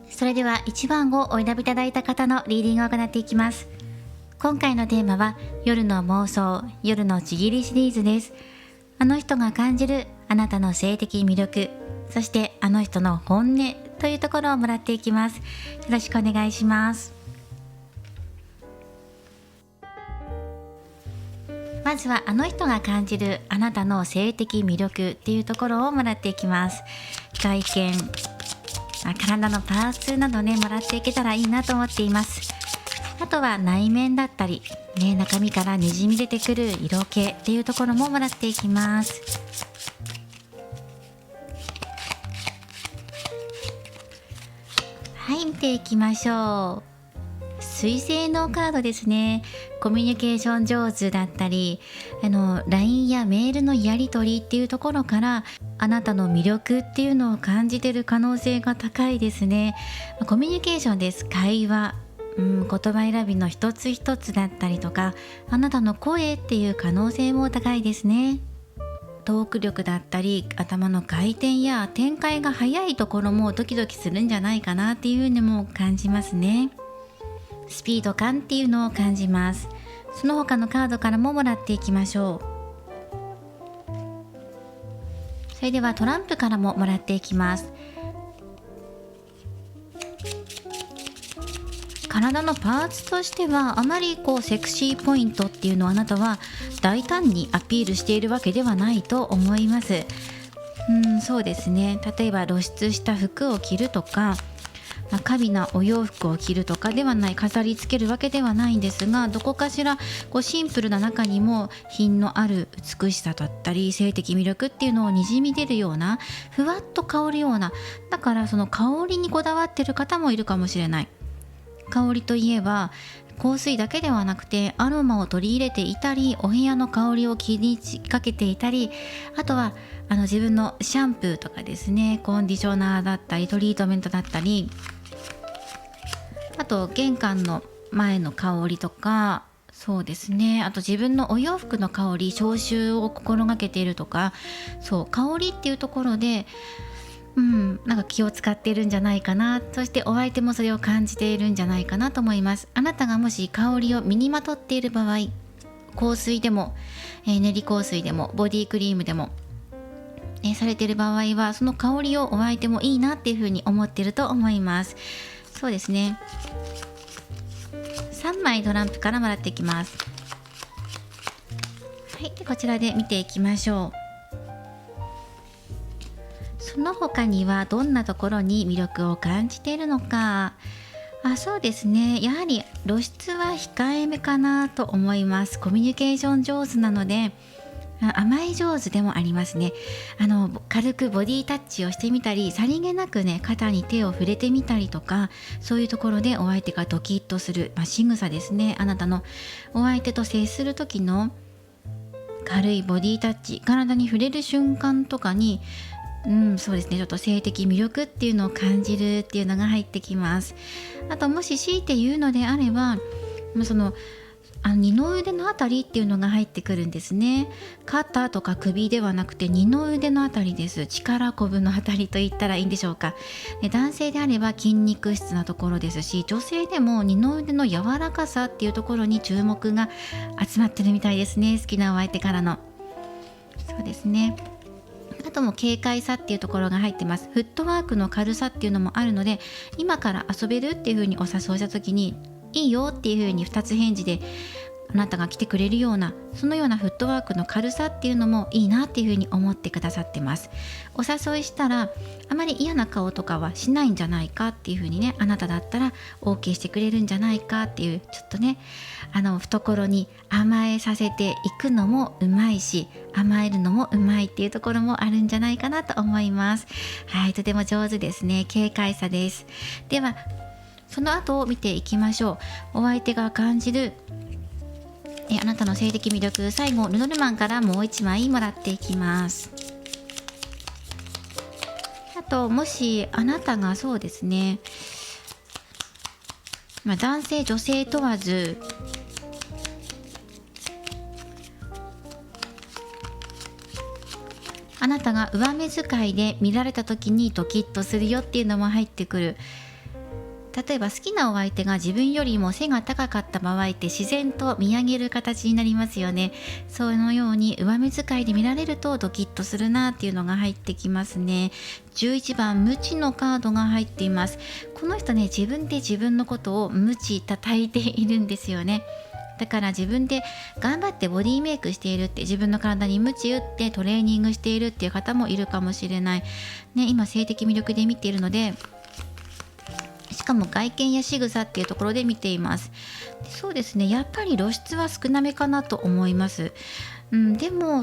それでは1番をお選びいただいた方のリーディングを行っていきます。今回のテーマは夜の妄想、夜のちぎりシリーズです。あの人が感じるあなたの性的魅力、そしてあの人の本音というところをもらっていきます。よろしくお願いします。まずはあの人が感じるあなたの性的魅力っていうところをもらっていきます。外見、体のパーツなどね、もらっていけたらいいなと思っています。あとは内面だったり、中身からにじみ出てくる色気っていうところももらっていきます。はい、見ていきましょう。水星のカードですね。コミュニケーション上手だったり、LINE やメールのやり取りっていうところからあなたの魅力っていうのを感じている可能性が高いですね。コミュニケーションです。会話、言葉選びの一つ一つだったりとか、あなたの声っていう可能性も高いですね。トーク力だったり、頭の回転や展開が早いところもドキドキするんじゃないかなっていうのも感じますね。スピード感っていうのを感じます。その他のカードからももらっていきましょう。それではトランプからももらっていきます。体のパーツとしてはあまりセクシーポイントっていうのをあなたは大胆にアピールしているわけではないと思います。そうですね。例えば露出した服を着るとか、華美なお洋服を着るとかではない、飾り付けるわけではないんですが、どこかしらシンプルな中にも品のある美しさだったり性的魅力っていうのをにじみ出るような、ふわっと香るような、だからその香りにこだわっている方もいるかもしれない。香りといえば香水だけではなくてアロマを取り入れていたり、お部屋の香りを気にかけていたり、あとは自分のシャンプーとかですね、コンディショナーだったりトリートメントだったり、あと玄関の前の香りとか、そうですね、あと自分のお洋服の香り、消臭を心がけているとか、そう香りっていうところでなんか気を使っているんじゃないかな。そしてお相手もそれを感じているんじゃないかなと思います。あなたがもし香りを身にまとっている場合、香水でも、練り香水でもボディクリームでも、されている場合は、その香りをお相手もいいなっていうふうに思っていると思います。そうですね。3枚トランプからもらっていきます。はい、でこちらで見ていきましょう。その他にはどんなところに魅力を感じているのか。そうですね、やはり露出は控えめかなと思います。コミュニケーション上手なので、甘え上手でもありますね。軽くボディタッチをしてみたり、さりげなくね、肩に手を触れてみたりとか、そういうところでお相手がドキッとする、仕草ですね。あなたのお相手と接する時の軽いボディタッチ、体に触れる瞬間とかに、そうですね、ちょっと性的魅力っていうのを感じるっていうのが入ってきます。あと、もし強いて言うのであれば、二の腕のあたりっていうのが入ってくるんですね。肩とか首ではなくて二の腕のあたりです。力こぶのあたりと言ったらいいんでしょうか。男性であれば筋肉質なところですし、女性でも二の腕の柔らかさっていうところに注目が集まってるみたいですね。好きなお相手からの。そうですね。あとも軽快さっていうところが入ってます。フットワークの軽さっていうのもあるので、今から遊べるっていう風にお誘いした時に、いいよっていう風に2つ返事であなたが来てくれるような、そのようなフットワークの軽さっていうのもいいなっていう風に思ってくださってます。お誘いしたらあまり嫌な顔とかはしないんじゃないかっていう風にね、あなただったら OK してくれるんじゃないかっていう、ちょっとね、懐に甘えさせていくのもうまいし、甘えるのもうまいっていうところもあるんじゃないかなと思います。はい、とても上手ですね。軽快さです。ではその後を見ていきましょう。お相手が感じるあなたの性的魅力、最後ルノルマンからもう1枚もらっていきます。あと、もしあなたがそうですね、男性女性問わずあなたが上目遣いで見られた時にドキッとするよっていうのも入ってくる。例えば好きなお相手が自分よりも背が高かった場合って自然と見上げる形になりますよね。そのように上目遣いで見られるとドキッとするなっていうのが入ってきますね。11番無知のカードが入っています。この人ね、自分で自分のことを無知叩いているんですよね。だから自分で頑張ってボディメイクしているって、自分の体に鞭打ってトレーニングしているっていう方もいるかもしれない、ね、今性的魅力で見ているので、しかも外見や仕草っていうところで見ています。そうですね、やっぱり露出は少なめかなと思います。でも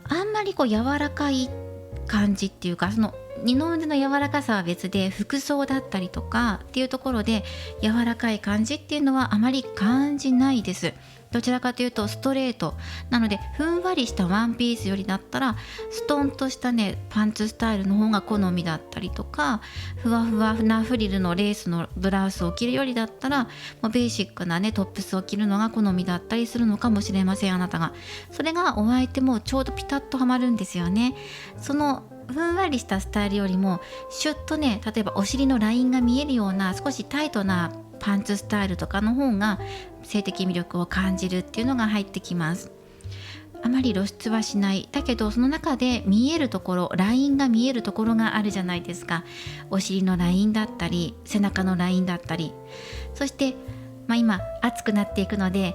あんまり柔らかい感じっていうか、二の腕の柔らかさは別で、服装だったりとかっていうところで柔らかい感じっていうのはあまり感じないです。どちらかというとストレートなので、ふんわりしたワンピースよりだったらストンとしたねパンツスタイルの方が好みだったりとか、ふわふわなフリルのレースのブラウスを着るよりだったらベーシックなねトップスを着るのが好みだったりするのかもしれません。あなたがそれがお相手もちょうどピタッとはまるんですよね。そのふんわりしたスタイルよりもシュッとね、例えばお尻のラインが見えるような少しタイトなパンツスタイルとかの方が性的魅力を感じるっていうのが入ってきます。あまり露出はしない。だけどその中で見えるところ、ラインが見えるところがあるじゃないですか。お尻のラインだったり背中のラインだったり、そして、今暑くなっていくので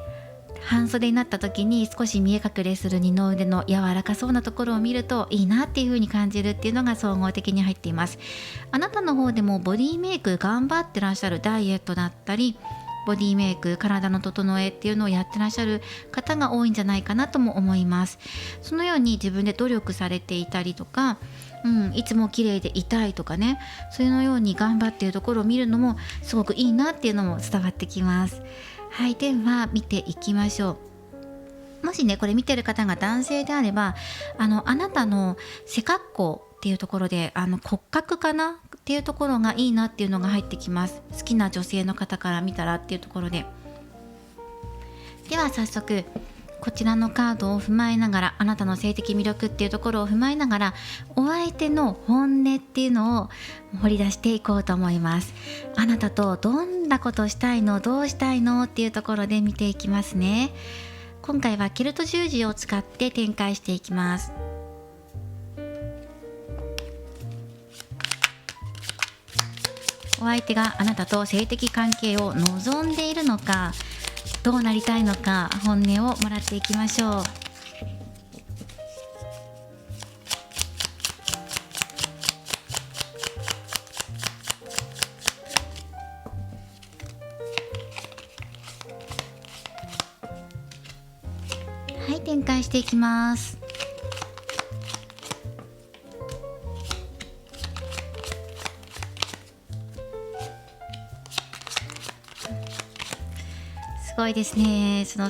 半袖になった時に少し見え隠れする二の腕の柔らかそうなところを見るといいなっていう風に感じるっていうのが総合的に入っています。あなたの方でもボディメイク頑張ってらっしゃる、ダイエットだったりボディメイク、体の整えっていうのをやってらっしゃる方が多いんじゃないかなとも思います。そのように自分で努力されていたりとか、いつも綺麗でいたいとかね、そういうように頑張っているところを見るのもすごくいいなっていうのも伝わってきます。はい、では見ていきましょう。もしねこれ見てる方が男性であれば、あなたの背格好っていうところで骨格かなっていうところがいいなっていうのが入ってきます。好きな女性の方から見たらっていうところで、では早速こちらのカードを踏まえながら、あなたの性的魅力っていうところを踏まえながら、お相手の本音っていうのを掘り出していこうと思います。あなたとどんなことしたいの、どうしたいのっていうところで見ていきますね。今回はケルト十字を使って展開していきます。お相手があなたと性的関係を望んでいるのか、どうなりたいのか、本音をもらっていきましょう。はい、展開していきます。すごいですね。そう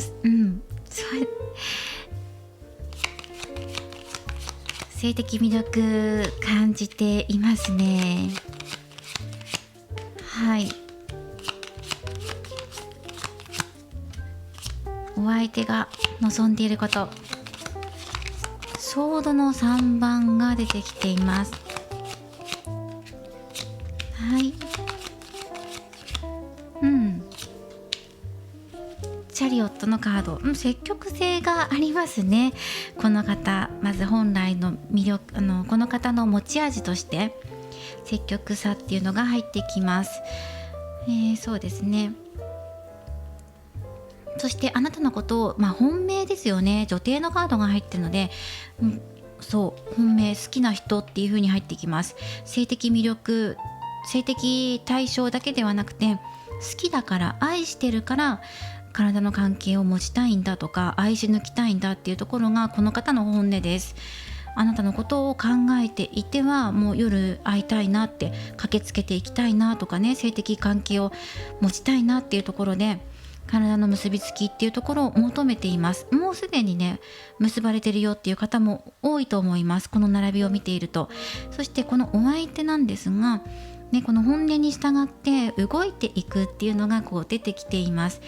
性的魅力感じていますね。はい。お相手が望んでいること、ソードの3番が出てきています。はい。チャリオットのカード、積極性がありますね。この方、まず本来の魅力、この方の持ち味として積極さっていうのが入ってきます。そうですね。そしてあなたのことを、本命ですよね。女帝のカードが入ってるので、そう本命、好きな人っていう風に入ってきます。性的魅力、性的対象だけではなくて、好きだから、愛してるから体の関係を持ちたいんだとか、愛し抜きたいんだっていうところがこの方の本音です。あなたのことを考えていては、もう夜会いたいなって、駆けつけていきたいなとかね、性的関係を持ちたいなっていうところで、体の結びつきっていうところを求めています。もうすでにね結ばれてるよっていう方も多いと思います。この並びを見ていると。そしてこのお相手なんですが、この本音に従って動いていくっていうのが出てきています。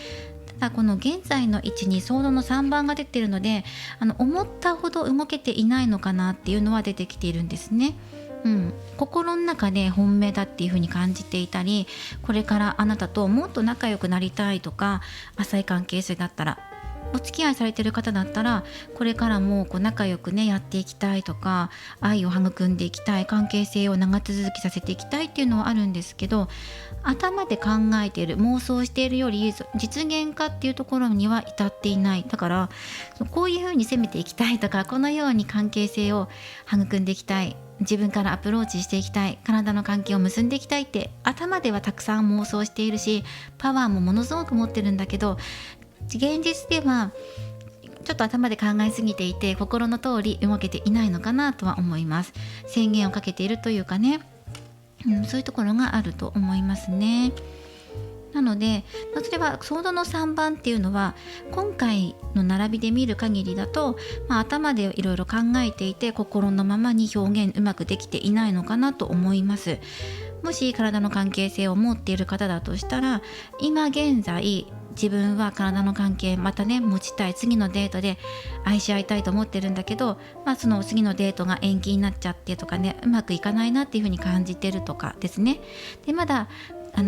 だからこの現在の位置にソードの3番が出ているので、思ったほど動けていないのかなっていうのは出てきているんですね。心の中で本命だっていう風に感じていたり、これからあなたともっと仲良くなりたいとか、浅い関係性だったら、お付き合いされてる方だったら、これからもこう仲良くねやっていきたいとか、愛を育んでいきたい、関係性を長続きさせていきたいっていうのはあるんですけど、頭で考えている、妄想しているより実現化っていうところには至っていない。だからこういう風に攻めていきたいとか、このように関係性を育んでいきたい、自分からアプローチしていきたい、体の関係を結んでいきたいって頭ではたくさん妄想しているし、パワーもものすごく持ってるんだけど、現実ではちょっと頭で考えすぎていて、心の通り動けていないのかなとは思います。宣言をかけているというかね、そういうところがあると思いますね。なのでそれはソードの3番っていうのは、今回の並びで見る限りだと、頭でいろいろ考えていて心のままに表現うまくできていないのかなと思います。もし体の関係性を持っている方だとしたら、今現在自分は体の関係またね持ちたい、次のデートで愛し合いたいと思ってるんだけど、その次のデートが延期になっちゃってとかね、うまくいかないなっていう風に感じてるとかですね。でまだ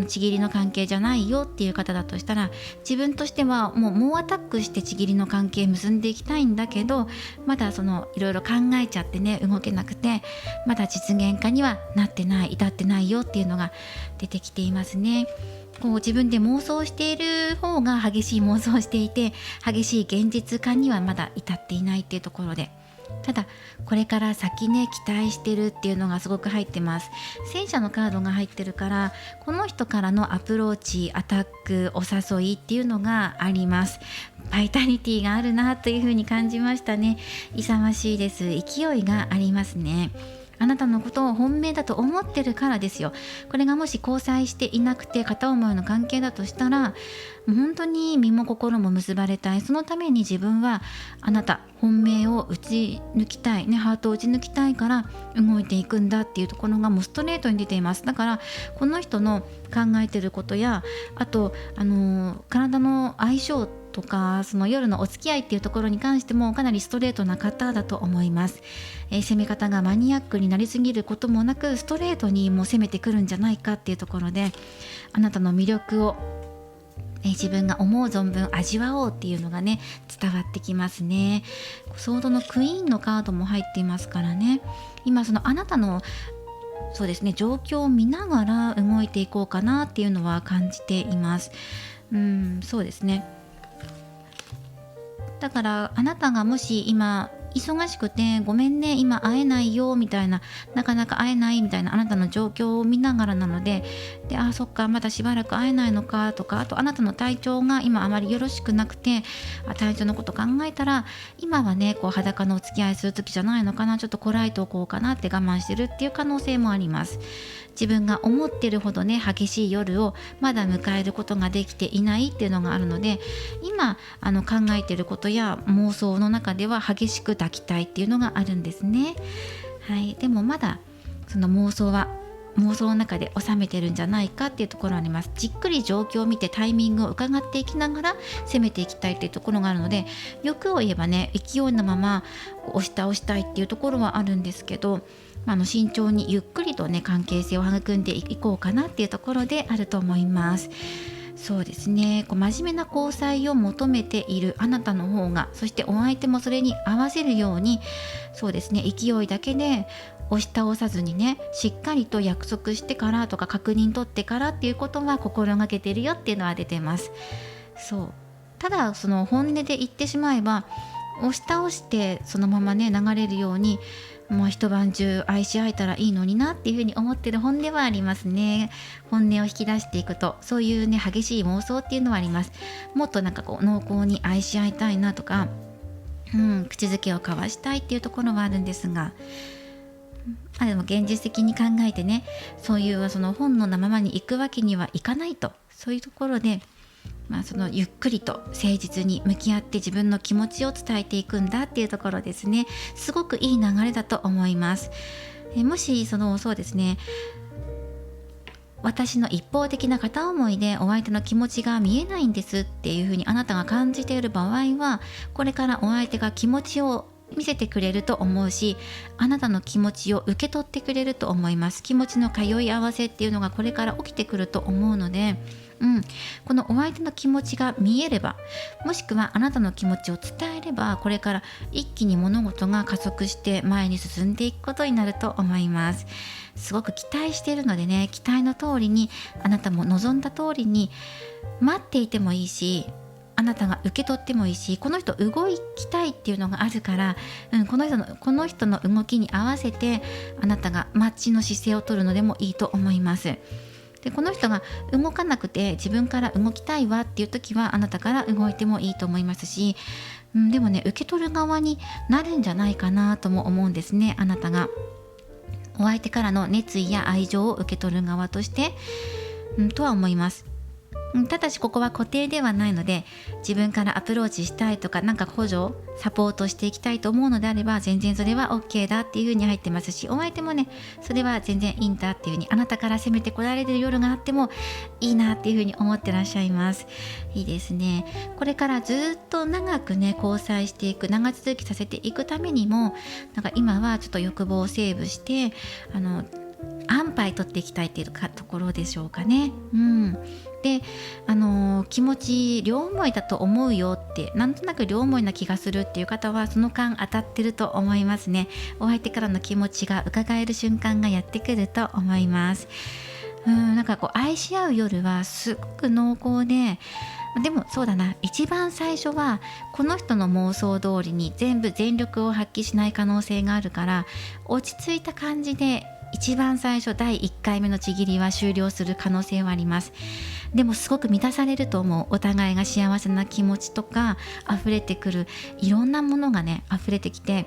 ちぎりの関係じゃないよっていう方だとしたら、自分としてはもう猛アタックしてちぎりの関係結んでいきたいんだけど、まだいろいろ考えちゃってね動けなくて、まだ実現化にはなってない、至ってないよっていうのが出てきていますね。こう自分で妄想している方が激しい妄想をしていて、激しい現実化にはまだ至っていないっていうところで、ただこれから先ね期待してるっていうのがすごく入ってます。戦車のカードが入ってるから、この人からのアプローチ、アタック、お誘いっていうのがあります。バイタリティがあるなというふうに感じましたね。勇ましいです。勢いがありますね。あなたのことを本命だと思ってるからですよ。これがもし交際していなくて片思いの関係だとしたら、もう本当に身も心も結ばれたい、そのために自分はあなた本命を打ち抜きたい、ハートを打ち抜きたいから動いていくんだっていうところがもうストレートに出ています。だからこの人の考えてることや、あと体の相性とか、その夜のお付き合いっていうところに関してもかなりストレートな方だと思います。攻め方がマニアックになりすぎることもなく、ストレートにもう攻めてくるんじゃないかっていうところで、あなたの魅力を自分が思う存分味わおうっていうのがね伝わってきますね。ソードのクイーンのカードも入っていますからね、今あなたのそうですね状況を見ながら動いていこうかなっていうのは感じています。そうですね。だからあなたがもし今忙しくてごめんね今会えないよみたいな、なかなか会えないみたいなあなたの状況を見ながらなので、そっかまだしばらく会えないのかとか、あとあなたの体調が今あまりよろしくなくて、体調のこと考えたら今はね裸のお付き合いする時じゃないのかな、ちょっとこらえておこうかなって我慢してるっていう可能性もあります。自分が思ってるほどね激しい夜をまだ迎えることができていないっていうのがあるので、今考えてることや妄想の中では激しく抱きたいっていうのがあるんですね。でもまだその妄想の中で収めてるんじゃないかっていうところがあります。じっくり状況を見てタイミングを伺っていきながら攻めていきたいっていうところがあるので、欲を言えばね勢いのまま押し倒したいっていうところはあるんですけど、慎重にゆっくりとね関係性を育んでいこうかなっていうところであると思います。そうですね、真面目な交際を求めているあなたの方が、そしてお相手もそれに合わせるように、そうですね勢いだけで押し倒さずにね、しっかりと約束してからとか確認取ってからっていうことは心がけてるよっていうのは出てます。ただその本音で言ってしまえば、押し倒してそのままね流れるように一晩中愛し合えたらいいのになっていうふうに思ってる本音はありますね。本音を引き出していくとそういうね激しい妄想っていうのはあります。もっと濃厚に愛し合いたいなとか、口づけを交わしたいっていうところはあるんですが、でも現実的に考えてね、そういうその本能のままに行くわけにはいかないと、そういうところでそのゆっくりと誠実に向き合って自分の気持ちを伝えていくんだっていうところですね。すごくいい流れだと思います。もしそうですね私の一方的な片思いでお相手の気持ちが見えないんですっていうふうにあなたが感じている場合は、これからお相手が気持ちを見せてくれると思うし、あなたの気持ちを受け取ってくれると思います。気持ちの通い合わせっていうのがこれから起きてくると思うので、このお相手の気持ちが見えれば、もしくはあなたの気持ちを伝えれば、これから一気に物事が加速して前に進んでいくことになると思います。すごく期待しているのでね、期待の通りに、あなたも望んだ通りに待っていてもいいし、あなたが受け取ってもいいし、この人動きたいっていうのがあるから、この人の動きに合わせてあなたがマッチの姿勢を取るのでもいいと思います。でこの人が動かなくて自分から動きたいわっていう時はあなたから動いてもいいと思いますし、でもね、受け取る側になるんじゃないかなとも思うんですね。あなたがお相手からの熱意や愛情を受け取る側として、とは思います。ただしここは固定ではないので、自分からアプローチしたいとか、なんか補助サポートしていきたいと思うのであれば、全然それは OK だっていう風に入ってますし、お相手もね、それは全然いいんだっていう風に、あなたから攻めてこられる夜があってもいいなっていう風に思ってらっしゃいます。いいですね。これからずっと長くね、交際していく、長続きさせていくためにも、なんか今はちょっと欲望をセーブして、安牌取っていきたいっていうところでしょうかね。で、気持ち両思いだと思うよって、なんとなく両思いな気がするっていう方は、その間当たってると思いますね。お相手からの気持ちが伺える瞬間がやってくると思います。なんか愛し合う夜はすごく濃厚で、でもそうだな、一番最初はこの人の妄想通りに全力を発揮しない可能性があるから、落ち着いた感じで一番最初第1回目のちぎりは終了する可能性はあります。でもすごく満たされると思う。お互いが幸せな気持ちとか溢れてくる、いろんなものがね溢れてきて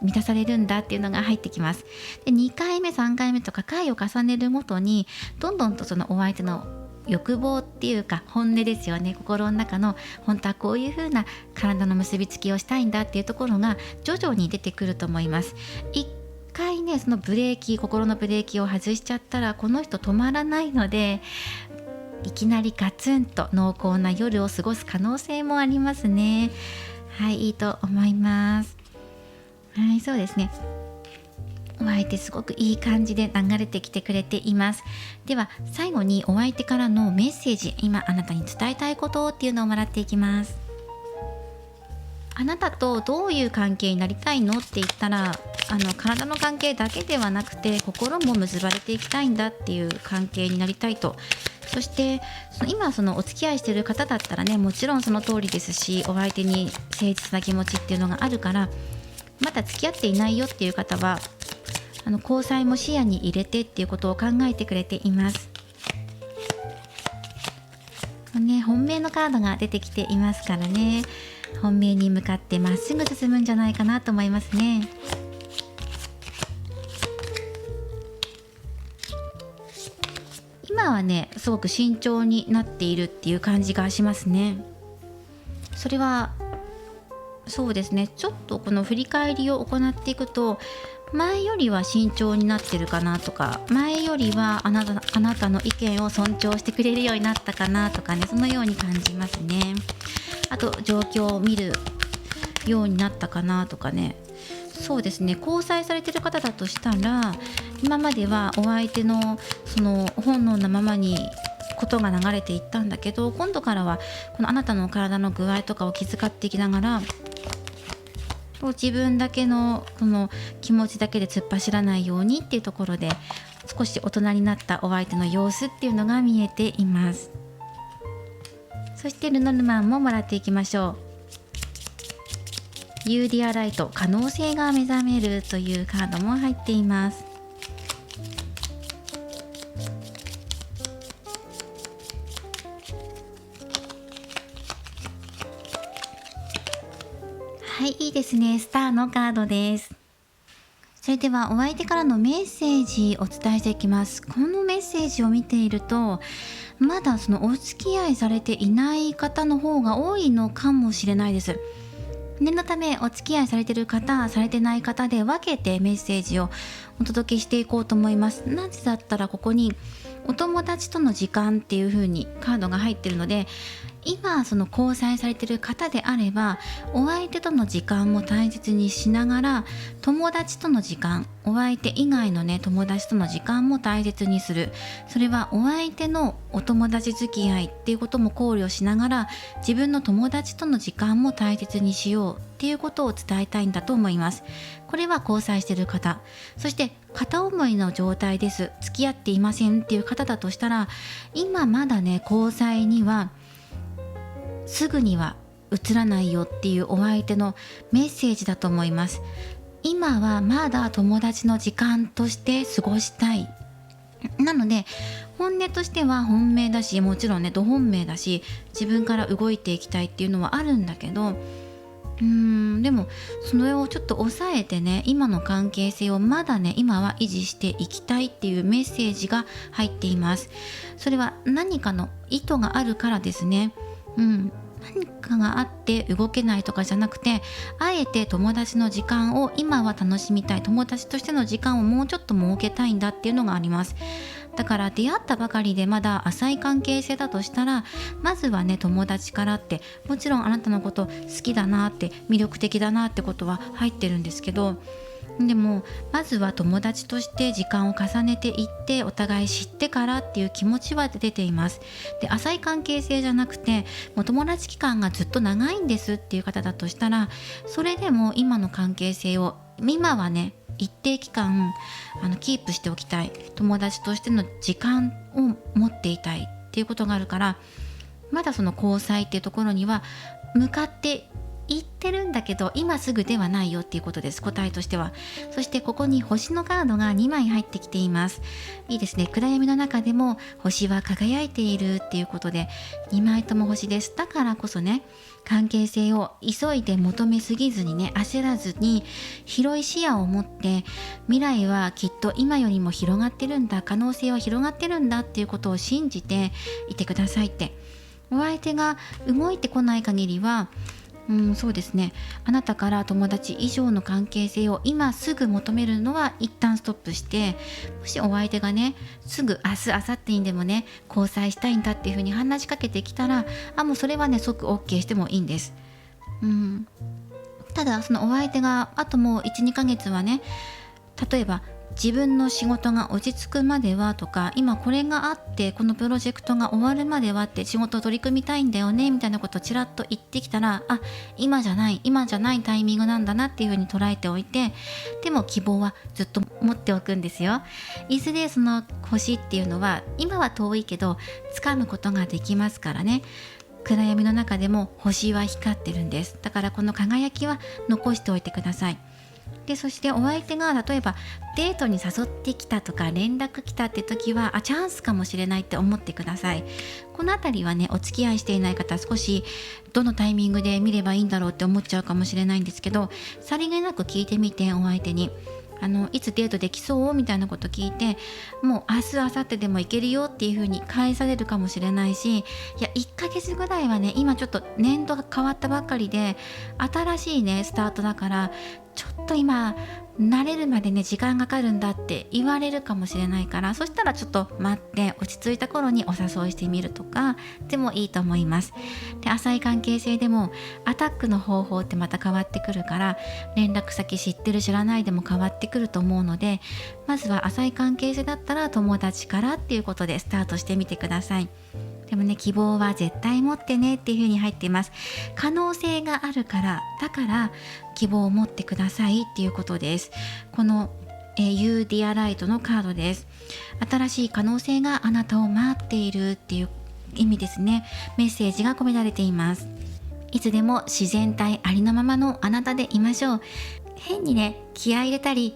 満たされるんだっていうのが入ってきます。で2回目3回目とか回を重ねるごとに、どんどんとそのお相手の欲望っていうか本音ですよね、心の中の本当はこういう風な体の結びつきをしたいんだっていうところが徐々に出てくると思います。一回ね、その心のブレーキを外しちゃったら、この人止まらないので、いきなりガツンと濃厚な夜を過ごす可能性もありますね。はい、いいと思います。はい、そうですね。お相手すごくいい感じで流れてきてくれています。では最後にお相手からのメッセージ、今あなたに伝えたいことっていうのをもらっていきます。あなたとどういう関係になりたいのって言ったら、体の関係だけではなくて心も結ばれていきたいんだっていう関係になりたいと。そして今お付き合いしている方だったらね、もちろんその通りですし、お相手に誠実な気持ちっていうのがあるから、まだ付き合っていないよっていう方は交際も視野に入れてっていうことを考えてくれています。本命のカードが出てきていますからね、本命に向かってまっすぐ進むんじゃないかなと思いますね。今はね、すごく慎重になっているっていう感じがしますね。それはそうですね、ちょっとこの振り返りを行っていくと、前よりは慎重になってるかなとか、前よりはあなたの意見を尊重してくれるようになったかなとかね、そのように感じますね。あと状況を見るようになったかなとかね。そうですね、交際されてる方だとしたら、今まではお相手のその本能なままにことが流れていったんだけど、今度からはこのあなたの体の具合とかを気遣っていきながら、自分だけのこの気持ちだけで突っ走らないようにっていうところで、少し大人になったお相手の様子っていうのが見えています。そしてルノルマンももらっていきましょう。ユーディアライト、可能性が目覚めるというカードも入っています。はい、いいですね。スターのカードです。それではお相手からのメッセージお伝えしていきます。このメッセージを見ていると、まだそのお付き合いされていない方の方が多いのかもしれないです。念のためお付き合いされている方、されてない方で分けてメッセージをお届けしていこうと思います。なぜだったらここにお友達との時間っていう風にカードが入ってるので、今その交際されている方であればお相手との時間も大切にしながら、友達との時間、お相手以外のね友達との時間も大切にする。それはお相手のお友達付き合いっていうことも考慮しながら、自分の友達との時間も大切にしようっていうことを伝えたいんだと思います。これは交際している方、そして片思いの状態です、付き合っていませんっていう方だとしたら、今まだね交際にはすぐには移らないよっていうお相手のメッセージだと思います。今はまだ友達の時間として過ごしたい。なので本音としては本命だし、もちろんねど本命だし、自分から動いていきたいっていうのはあるんだけど、でもそれをちょっと抑えてね、今の関係性をまだね今は維持していきたいっていうメッセージが入っています。それは何かの意図があるからですね。何かがあって動けないとかじゃなくて、あえて友達の時間を今は楽しみたい、友達としての時間をもうちょっと設けたいんだっていうのがあります。だから出会ったばかりでまだ浅い関係性だとしたら、まずはね友達からって、もちろんあなたのこと好きだなって、魅力的だなってことは入ってるんですけど、でもまずは友達として時間を重ねていって、お互い知ってからっていう気持ちは出ています。で、浅い関係性じゃなくて、もう友達期間がずっと長いんですっていう方だとしたら、それでも今の関係性を今はね一定期間キープしておきたい、友達としての時間を持っていたいっていうことがあるから、まだその交際っていうところには向かって言ってるんだけど、今すぐではないよっていうことです、答えとしては。そしてここに星のカードが2枚入ってきています。いいですね。暗闇の中でも星は輝いているっていうことで、2枚とも星です。だからこそね、関係性を急いで求めすぎずにね、焦らずに広い視野を持って、未来はきっと今よりも広がってるんだ、可能性は広がってるんだっていうことを信じていてくださいって。お相手が動いてこない限りは、そうですね、あなたから友達以上の関係性を今すぐ求めるのは一旦ストップして、もしお相手がねすぐ明日明後日にでもね交際したいんだっていう風に話しかけてきたら、もうそれはね即 OK してもいいんです。ただそのお相手があともう 1,2 ヶ月はね、例えば自分の仕事が落ち着くまではとか、今これがあってこのプロジェクトが終わるまではって仕事を取り組みたいんだよねみたいなことをちらっと言ってきたら、今じゃないタイミングなんだなっていうふうに捉えておいて、でも希望はずっと持っておくんですよ。いずれその星っていうのは今は遠いけど掴むことができますからね。暗闇の中でも星は光ってるんです。だからこの輝きは残しておいてください。で、そしてお相手が例えばデートに誘ってきたとか連絡来たって時はチャンスかもしれないって思ってください。このあたりはね、お付き合いしていない方、少しどのタイミングで見ればいいんだろうって思っちゃうかもしれないんですけど、さりげなく聞いてみて、お相手にいつデートできそうみたいなこと聞いて、もう明日明後日でも行けるよっていう風に返されるかもしれないし、いや1ヶ月ぐらいはね、今ちょっと年度が変わったばっかりで新しいねスタートだから、ちょっと今慣れるまでね時間がかかるんだって言われるかもしれないから、そしたらちょっと待って落ち着いた頃にお誘いしてみるとかでもいいと思います。で、浅い関係性でもアタックの方法ってまた変わってくるから、連絡先知ってる知らないでも変わってくると思うので、まずは浅い関係性だったら友達からっていうことでスタートしてみてください。でもね、希望は絶対持ってねっていう風に入っています。可能性があるから、だから希望を持ってくださいっていうことです。このYou Dear Light のカードです。新しい可能性があなたを待っているっていう意味ですね。メッセージが込められています。いつでも自然体ありのままのあなたでいましょう。変にね気合い入れたり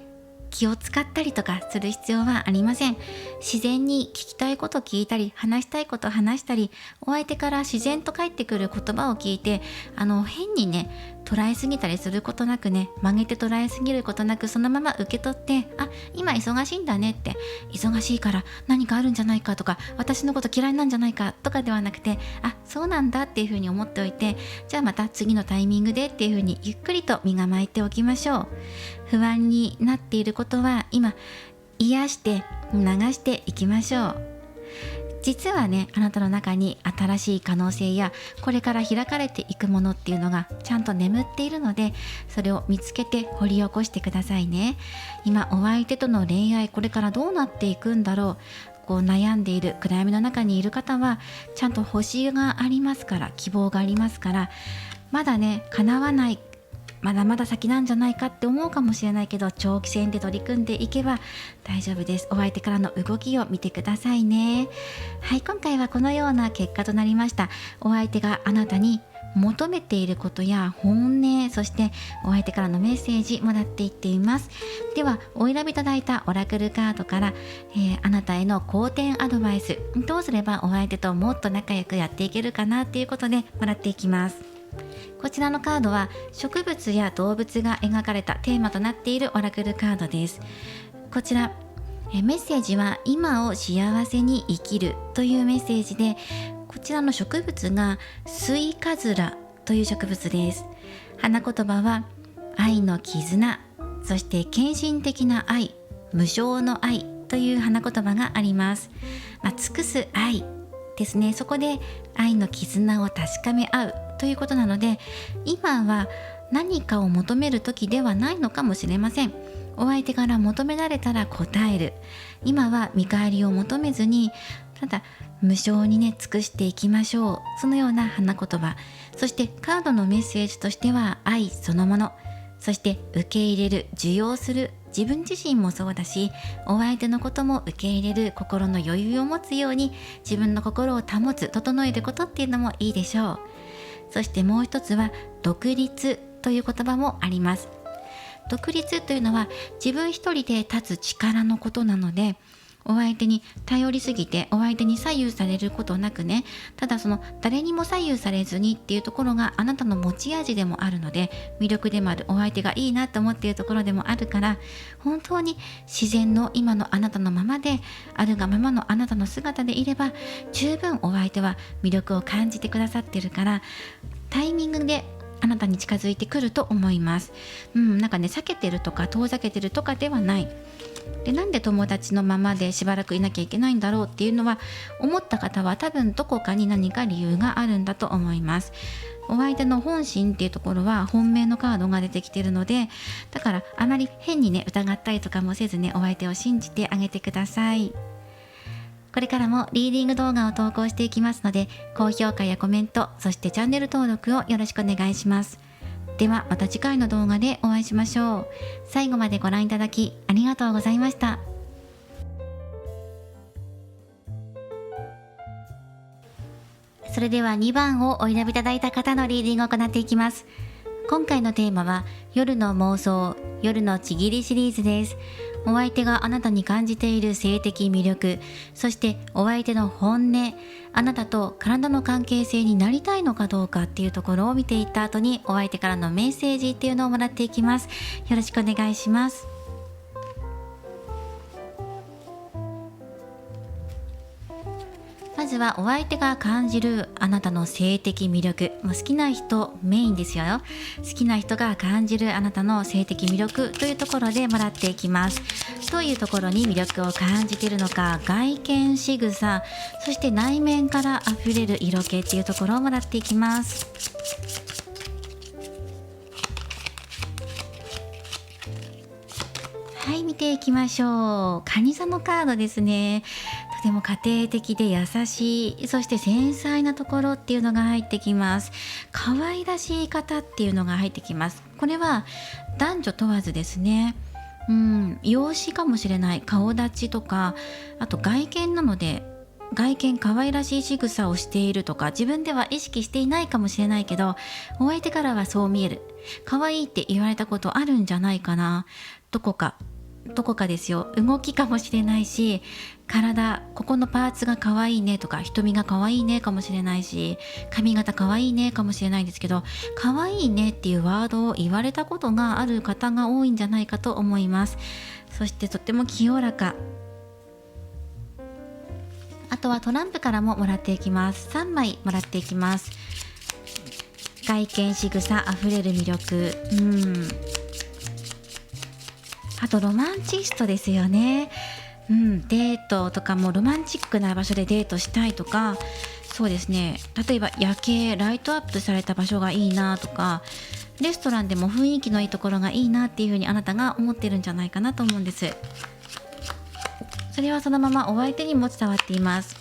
気を使ったりとかする必要はありません。自然に聞きたいこと聞いたり、話したいこと話したり、お相手から自然と返ってくる言葉を聞いて、変にね捉えすぎたりすることなくね、曲げて捉えすぎることなく、そのまま受け取って、今忙しいんだねって、忙しいから何かあるんじゃないかとか、私のこと嫌いなんじゃないかとかではなくて、そうなんだっていうふうに思っておいて、じゃあまた次のタイミングでっていうふうにゆっくりと身構えておきましょう。不安になっていることは今癒して流していきましょう。実はね、あなたの中に新しい可能性やこれから開かれていくものっていうのがちゃんと眠っているので、それを見つけて掘り起こしてくださいね。今お相手との恋愛、これからどうなっていくんだろう、悩んでいる、暗闇の中にいる方はちゃんと星がありますから、希望がありますから、まだね叶わない、まだまだ先なんじゃないかって思うかもしれないけど、長期戦で取り組んでいけば大丈夫です。お相手からの動きを見てくださいね。はい、今回はこのような結果となりました。お相手があなたに求めていることや本音、そしてお相手からのメッセージもらっていっています。ではお選びいただいたオラクルカードから、あなたへの好転アドバイス、どうすればお相手ともっと仲良くやっていけるかなっていうことでもらっていきます。こちらのカードは植物や動物が描かれたテーマとなっているオラクルカードです。こちらメッセージは今を幸せに生きるというメッセージで、こちらの植物がスイカズラという植物です。花言葉は愛の絆、そして献身的な愛、無償の愛という花言葉があります。尽くす愛ですね。そこで愛の絆を確かめ合うということなので、今は何かを求める時ではないのかもしれません。お相手から求められたら答える。今は見返りを求めずに、ただ無償にね尽くしていきましょう。そのような花言葉。そしてカードのメッセージとしては愛そのもの、そして受け入れる、受容する、自分自身もそうだし、お相手のことも受け入れる、心の余裕を持つように自分の心を保つ、整えることっていうのもいいでしょう。そしてもう一つは独立という言葉もあります。独立というのは自分一人で立つ力のことなので、お相手に頼りすぎてお相手に左右されることなくね、ただその誰にも左右されずにっていうところがあなたの持ち味でもあるので、魅力でもある、お相手がいいなと思っているところでもあるから、本当に自然の今のあなたのままで、あるがままのあなたの姿でいれば十分お相手は魅力を感じてくださってるから、タイミングであなたに近づいてくると思います。なんかね、避けてるとか遠ざけてるとかではない。で、なんで友達のままでしばらくいなきゃいけないんだろうっていうのは思った方は、多分どこかに何か理由があるんだと思います。お相手の本心っていうところは本命のカードが出てきているので、だからあまり変にね疑ったりとかもせずね、お相手を信じてあげてください。これからもリーディング動画を投稿していきますので、高評価やコメント、そしてチャンネル登録をよろしくお願いします。ではまた次回の動画でお会いしましょう。最後までご覧いただきありがとうございました。それでは2番をお選びいただいた方のリーディングを行っていきます。今回のテーマは夜の妄想、夜のちぎりシリーズです。お相手があなたに感じている性的魅力、そしてお相手の本音、あなたと体の関係性になりたいのかどうかっていうところを見ていった後に、お相手からのメッセージっていうのをもらっていきます。よろしくお願いします。まずはお相手が感じるあなたの性的魅力、好きな人メインですよ。好きな人が感じるあなたの性的魅力というところでもらっていきます。どういうところに魅力を感じているのか、外見、仕草、そして内面からあふれる色気っていうところをもらっていきます。はい、見ていきましょう。蟹座のカードですね。とても家庭的で優しい、そして繊細なところっていうのが入ってきます。可愛らしい方っていうのが入ってきます。これは男女問わずですね。容姿かもしれない、顔立ちとか、あと外見なので、外見可愛らしい仕草をしているとか、自分では意識していないかもしれないけど、お相手からはそう見える。可愛いって言われたことあるんじゃないかな。どこかですよ。動きかもしれないし、体、ここのパーツが可愛いねとか、瞳が可愛いねかもしれないし、髪型可愛いねかもしれないんですけど、可愛いねっていうワードを言われたことがある方が多いんじゃないかと思います。そしてとっても清らか。あとはトランプからももらっていきます。3枚もらっていきます。外見、仕草あふれる魅力、あとロマンチストですよね。デートとかもロマンチックな場所でデートしたいとか、そうですね、例えば夜景ライトアップされた場所がいいなとか、レストランでも雰囲気のいいところがいいなっていうふうにあなたが思ってるんじゃないかなと思うんです。それはそのままお相手にも伝わっています。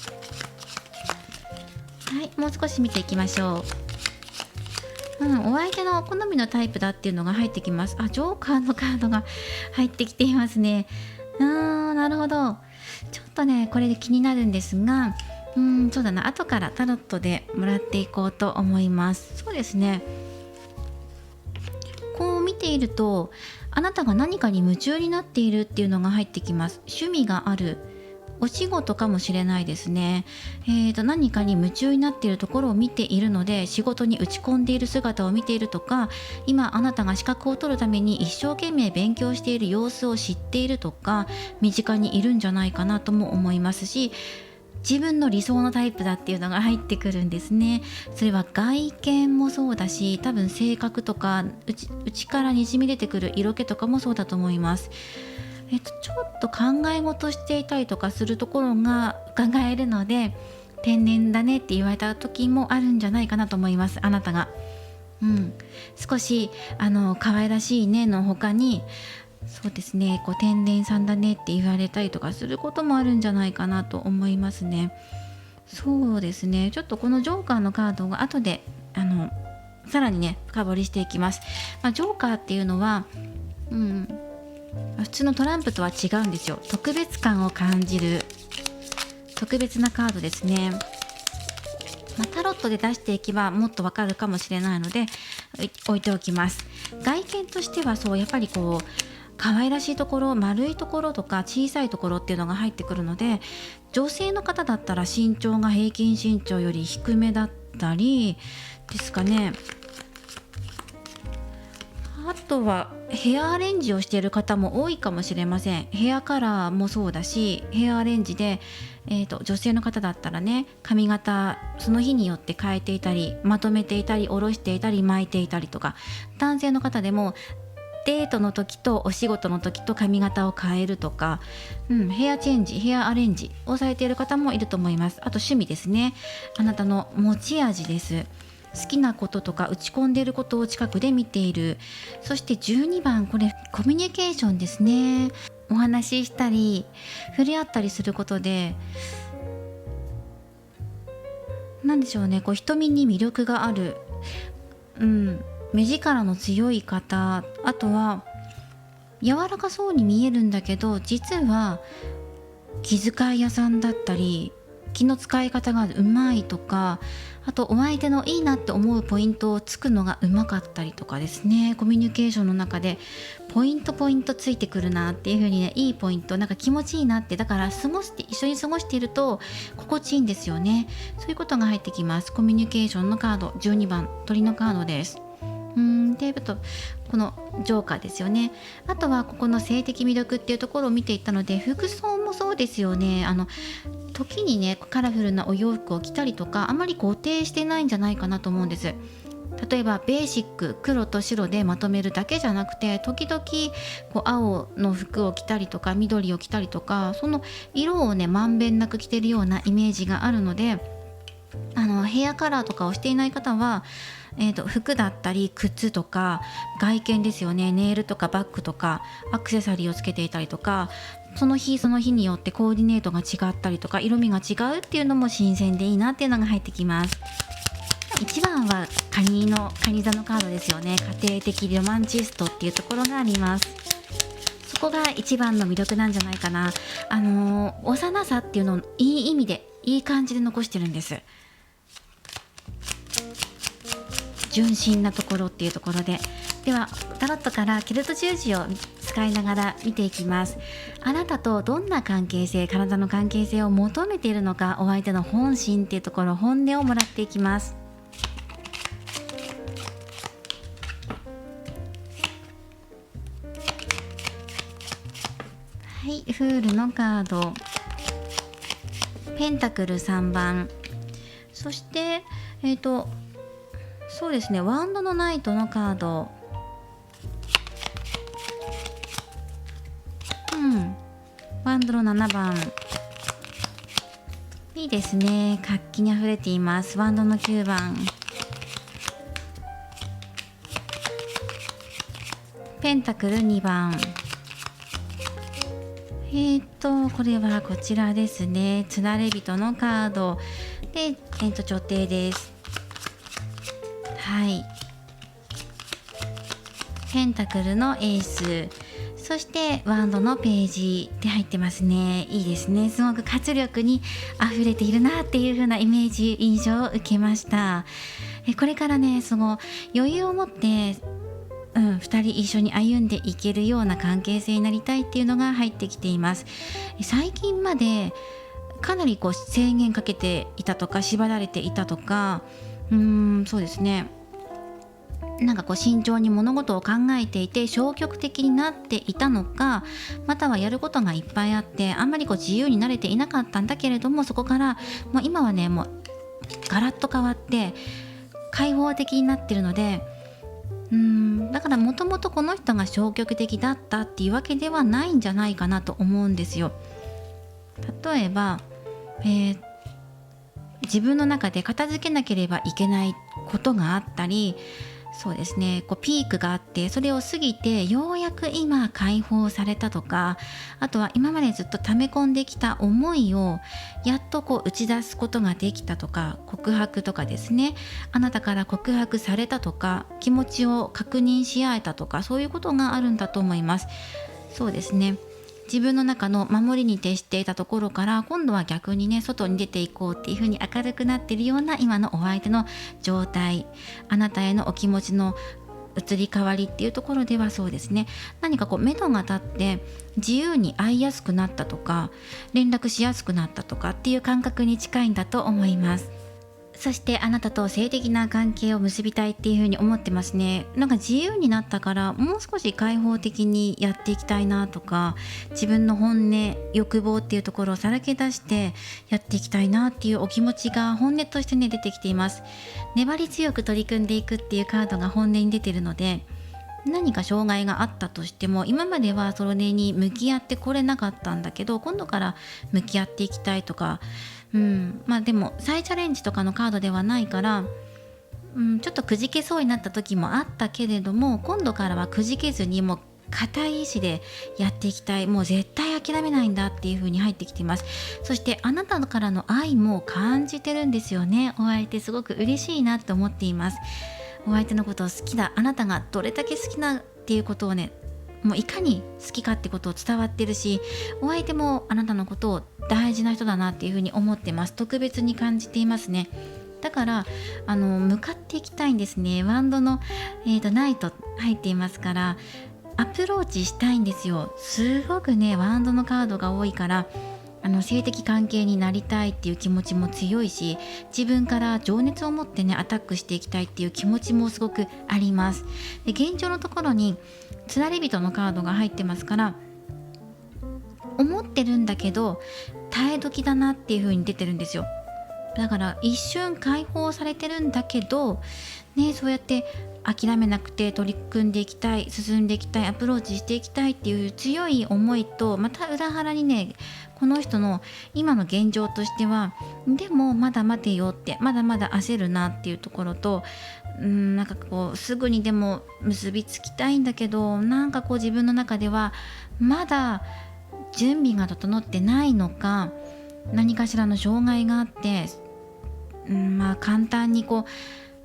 はい、もう少し見ていきましょう。お相手の好みのタイプだっていうのが入ってきます。ジョーカーのカードが入ってきていますね。なるほど。ちょっとねこれで気になるんですが、そうだな、後からタロットでもらっていこうと思います。そうですね、こう見ているとあなたが何かに夢中になっているっていうのが入ってきます。趣味がある、お仕事かもしれないですね。何かに夢中になっているところを見ているので、仕事に打ち込んでいる姿を見ているとか、今あなたが資格を取るために一生懸命勉強している様子を知っているとか、身近にいるんじゃないかなとも思いますし、自分の理想のタイプだっていうのが入ってくるんですね。それは外見もそうだし、多分性格とか内からにじみ出てくる色気とかもそうだと思います。ちょっと考え事していたりとかするところが伺えるので、天然だねって言われた時もあるんじゃないかなと思います。あなたが、少し可愛らしいねの他に、そうですね、天然さんだねって言われたりとかすることもあるんじゃないかなと思いますね。そうですね、ちょっとこのジョーカーのカードが後でさらにね深掘りしていきます。ジョーカーっていうのは、普通のトランプとは違うんですよ。特別感を感じる特別なカードですね。タロットで出していけばもっとわかるかもしれないので置いておきます。外見としてはやっぱり可愛らしいところ、丸いところとか小さいところっていうのが入ってくるので、女性の方だったら身長が平均身長より低めだったりですかね。あとはヘアアレンジをしている方も多いかもしれません。ヘアカラーもそうだし、ヘアアレンジで、女性の方だったらね、髪型その日によって変えていたり、まとめていたり、下ろしていたり、巻いていたりとか、男性の方でもデートの時とお仕事の時と髪型を変えるとか、ヘアチェンジ、ヘアアレンジをされている方もいると思います。あと趣味ですね。あなたの持ち味です。好きなこととか打ち込んでいることを近くで見ている。そして12番、これコミュニケーションですね。お話ししたり触れ合ったりすることで、なんでしょうね、瞳に魅力がある、目力の強い方、あとは柔らかそうに見えるんだけど実は気遣い屋さんだったり、気の使い方がうまいとか、あとお相手のいいなって思うポイントをつくのがうまかったりとかですね。コミュニケーションの中でポイントついてくるなっていう風にね、いいポイント、なんか気持ちいいなって、だから一緒に過ごしていると心地いいんですよね。そういうことが入ってきます。コミュニケーションのカード12番、鳥のカードです。でこのジョーカーですよね。あとはここの性的魅力っていうところを見ていったので、服装もそうですよね。時にねカラフルなお洋服を着たりとか、あまり固定してないんじゃないかなと思うんです。例えばベーシック黒と白でまとめるだけじゃなくて、時々青の服を着たりとか緑を着たりとか、その色をねまんべんなく着てるようなイメージがあるので、ヘアカラーとかをしていない方は、服だったり靴とか外見ですよね、ネイルとかバッグとかアクセサリーをつけていたりとか、その日によってコーディネートが違ったりとか色味が違うっていうのも新鮮でいいなっていうのが入ってきます。1番はカニ座のカードですよね。家庭的ロマンチストっていうところがあります。そこが一番の魅力なんじゃないかな。幼さっていうのをいい意味でいい感じで残してるんです。純真なところっていうところで。ではタロットからケルト十字を使いながら見ていきます。あなたとどんな関係性、体の関係性を求めているのか、お相手の本心っていうところ、本音をもらっていきます。はい、フールのカード、ペンタクル3番、そしてそうですね、ワンドのナイトのカード、ワワンドの7番、いいですね、活気にあふれています。ワンドの9番、ペンタクル2番、これはこちらですね、つられ人のカードで、女帝です。はい、ペンタクルのエース、そしてワンドのページで入ってますね。いいですね、すごく活力にあふれているなっていう風なイメージ、印象を受けました。これからね、その余裕を持って2人一緒に歩んでいけるような関係性になりたいっていうのが入ってきています。最近までかなりこう制限かけていたとか、縛られていたとか、そうですね、なんかこう慎重に物事を考えていて消極的になっていたのか、またはやることがいっぱいあってあんまりこう自由になれていなかったんだけれども、そこからもう今はね、もうガラッと変わって開放的になってるので、だからもともとこの人が消極的だったっていうわけではないんじゃないかなと思うんですよ。例えば、自分の中で片付けなければいけないことがあったり、そうですね、こうピークがあってそれを過ぎてようやく今解放されたとか、あとは今までずっと溜め込んできた思いをやっとこう打ち出すことができたとか、告白とかですね、あなたから告白されたとか、気持ちを確認し合えたとか、そういうことがあるんだと思います。そうですね、自分の中の守りに徹していたところから今度は逆にね、外に出ていこうっていう風に明るくなっているような今のお相手の状態、あなたへのお気持ちの移り変わりっていうところでは、そうですね、何かこう目処が立って自由に会いやすくなったとか、連絡しやすくなったとかっていう感覚に近いんだと思います。そしてあなたと性的な関係を結びたいっていう風に思ってますね。なんか自由になったからもう少し開放的にやっていきたいなとか、自分の本音、欲望っていうところをさらけ出してやっていきたいなっていうお気持ちが本音としてね、出てきています。粘り強く取り組んでいくっていうカードが本音に出てるので、何か障害があったとしても今まではそれに向き合ってこれなかったんだけど、今度から向き合っていきたいとか、でも再チャレンジとかのカードではないから、ちょっとくじけそうになった時もあったけれども、今度からはくじけずにもう固い意志でやっていきたい、もう絶対諦めないんだっていう風に入ってきています。そしてあなたからの愛も感じてるんですよね。お相手すごく嬉しいなって思っています。お相手のことを好きだ、あなたがどれだけ好きなっていうことをね、もういかに好きかってことを伝わってるし、お相手もあなたのことを大事な人だなっていうふうに思ってます。特別に感じていますね。だから向かっていきたいんですね。ワンドの、ナイト入っていますから、アプローチしたいんですよ。すごくね、ワンドのカードが多いから性的関係になりたいっていう気持ちも強いし、自分から情熱を持ってねアタックしていきたいっていう気持ちもすごくあります。で、現状のところにつられ人のカードが入ってますから、思ってるんだけど耐え時だなっていう風に出てるんですよ。だから一瞬解放されてるんだけどね、そうやって諦めなくて取り組んでいきたい、進んでいきたい、アプローチしていきたいっていう強い思いと、また裏腹にね、この人の今の現状としてはでもまだ待てよって、まだまだ焦るなっていうところと、なんかこうすぐにでも結びつきたいんだけど、なんかこう自分の中ではまだ準備が整ってないのか、何かしらの障害があって、簡単にこう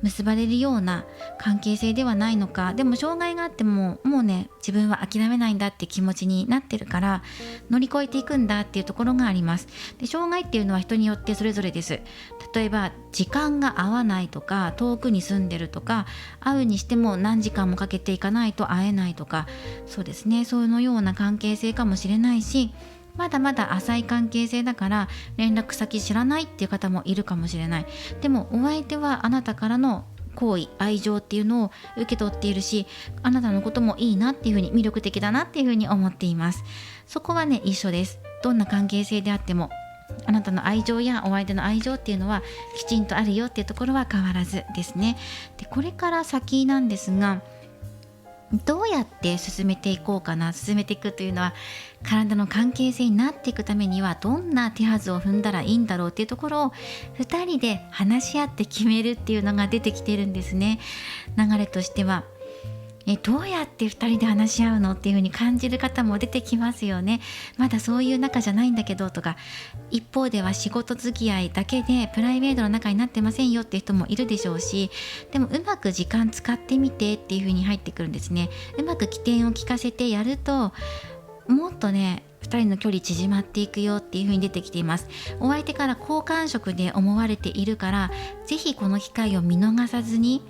結ばれるような関係性ではないのか。でも障害があってももうね、自分は諦めないんだって気持ちになってるから乗り越えていくんだっていうところがあります。で、障害っていうのは人によってそれぞれです。例えば時間が合わないとか、遠くに住んでるとか、会うにしても何時間もかけていかないと会えないとか、そうですね、そのような関係性かもしれないし、まだまだ浅い関係性だから連絡先知らないっていう方もいるかもしれない。でもお相手はあなたからの好意、愛情っていうのを受け取っているし、あなたのこともいいなっていうふうに、魅力的だなっていうふうに思っています。そこはね、一緒です。どんな関係性であってもあなたの愛情やお相手の愛情っていうのはきちんとあるよっていうところは変わらずですね。で、これから先なんですが、どうやって進めていこうかな、進めていくというのは体の関係性になっていくためにはどんな手はずを踏んだらいいんだろうっていうところを2人で話し合って決めるっていうのが出てきてるんですね。流れとしてはどうやって2人で話し合うのっていう風に感じる方も出てきますよね。まだそういう仲じゃないんだけどとか、一方では仕事付き合いだけでプライベートの仲になってませんよっていう人もいるでしょうし、でもうまく時間使ってみてっていう風に入ってくるんですね。うまく起点を聞かせてやるともっとね2人の距離縮まっていくよっていう風に出てきています。お相手から好感触で思われているから、ぜひこの機会を見逃さずに